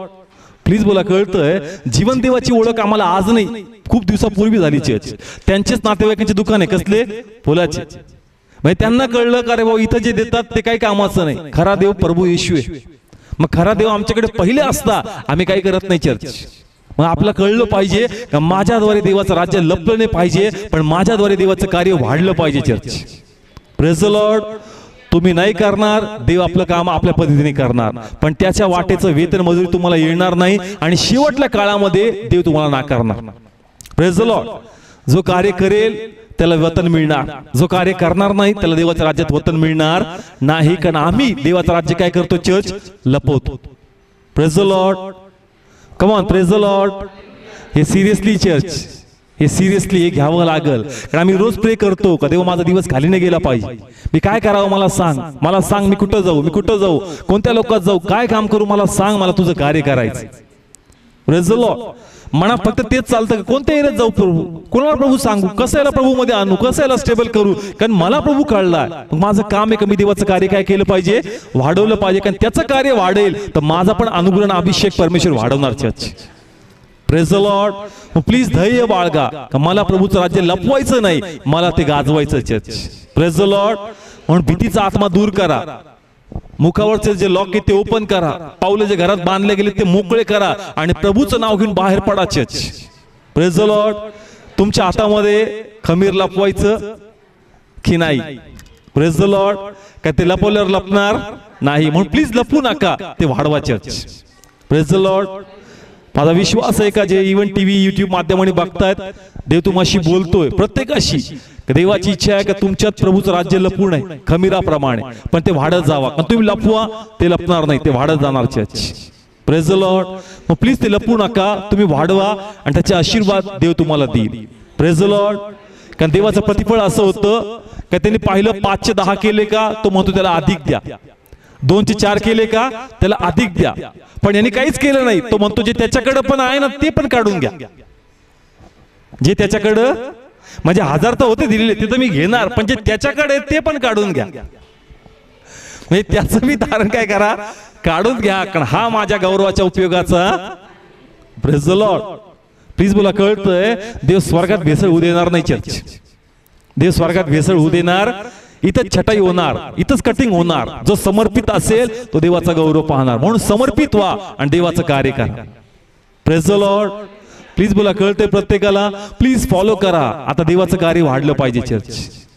प्लीज बोला, कळतंय जीवन देवाची ओळख आम्हाला आज नाही, खूप दिवसापूर्वी झाली चर्च. त्यांचेच नातेवाईकांचे दुकान आहे, कसले? फुलाचे. म्हणजे त्यांना कळलं का रे भाऊ इथं जे देतात ते काही कामाचं नाही, खरा देव प्रभू येशू आहे. मग खरा देव आमच्याकडे पहिले असता आम्ही काही करत नाही चर्च. मग आपलं कळलं पाहिजे का माझ्याद्वारे देवाचं राज्य लपलं नाही पाहिजे, पण माझ्याद्वारे देवाचं कार्य वाढलं पाहिजे चर्च. Praise the Lord. तुम्ही नाही करणार, देव आपलं काम आपल्या पद्धतीने करणार, पण त्याच्या वाटेचं वेतन मजुरी तुम्हाला येणार नाही आणि शेवटच्या काळामध्ये देव तुम्हाला नाकारणार. Praise the Lord. जो कार्य करेल त्याला वतन मिळणार, जो कार्य करणार नाही त्याला देवाच्या राज्यात वतन मिळणार नाही. कारण आम्ही देवाचं राज्य काय करतो? चर्च लपवतो. Praise the lord. Come on, praise the lord. हे सिरियसली चर्च, हे सिरियसली हे घ्यावं लागल. कारण आम्ही रोज प्रे करतो का देव माझा दिवस खाली नाही गेला पाहिजे. मी काय करावं मला सांग, मला सांग. मी कुठं जाऊ, मी कुठं जाऊ, कोणत्या लोकात जाऊ, काय काम करू मला सांग, मला तुझं कार्य करायचं. Praise the Lord. मनात फक्त तेच चालतं, कोणत्या एरियात जाऊ प्रभू, कोणाला प्रभू सांगू, कसं याला प्रभू मध्ये आणू, कसं याला स्टेबल करू. कारण मला प्रभू कळला माझं काम आहे का मी देवाचं कार्य काय केलं पाहिजे? वाढवलं पाहिजे. कारण त्याचं कार्य वाढेल तर माझा पण अनुग्रह अभिषेक परमेश्वर वाढवणार church. Praise the lord. Please धैर्य बाळगा, मला प्रभूचं राज्य लपवायचं नाही, मला ते गाजवायचं चर्च. Praise the Lord. म्हणून भीतीचा आत्मा दूर करा. मुखावरचे जे लॉक आहे ते ओपन करा. पाऊले जे घरात बांधले गेले ते मोकळे करा आणि प्रभूचं नाव घेऊन बाहेर पडा चर्च. Praise the Lord. तुमच्या हातामध्ये खमीर लपवायचं की नाही? Praise the Lord. काय ते लपवल्यावर लपणार नाही, म्हणून प्लीज लपवू नका, ते वाढवा चर्च. Praise the Lord. माझा विश्वास आहे का जे इव्हन टीव्ही युट्यूब माध्यमाने बघतायत, देव तुम्हाशी बोलतोय, प्रत्येकाशी. देवाची इच्छा आहे का तुमच्यात प्रभूचं राज्य लपवू नये खमीराप्रमाणे, पण ते वाढत जावा. कारण तुम्ही लपवा ते लपणार नाही, ते वाढत जाणार चर्च. Praise the Lord. मग प्लीज ते लपवू नका, तुम्ही वाढवा आणि त्याचे आशीर्वाद देव तुम्हाला देईल. Praise the Lord. कारण देवाचं प्रतिफळ असं होतं का त्यांनी पाहिलं 5 10 केले का, तो म्हणतो त्याला अधिक द्या. 2 4 केले का, त्याला अधिक द्या. पण यांनी काहीच केलं नाही, तो म्हणतो जे त्याच्याकडे पण आहे ना ते पण काढून घ्या. जे त्याच्याकडं, म्हणजे 1000 तर होते दिलेले ते तर मी घेणार, पण जे त्याच्याकडे ते पण काढून घ्या. म्हणजे त्याचं मी धारण काय करा, काढून घ्या, कारण हा माझ्या गौरवाच्या उपयोगाचा. Praise the lord. प्लीज बोला, कळतंय देव स्वर्गात भेसळ होऊ देणार नाही चर्च. देव स्वर्गात भेसळ होऊ देणार. इथंच छटाई होणार, इथंच कटिंग होणार. जो समर्पित असेल तो देवाचा गौरव पाहणार. म्हणून समर्पित व्हा आणि देवाचं कार्य करा. Praise the lord. प्लीज बोला, कळतंय प्रत्येकाला. प्लीज फॉलो करा. आता देवाचं कार्य वाढलं पाहिजे चर्च.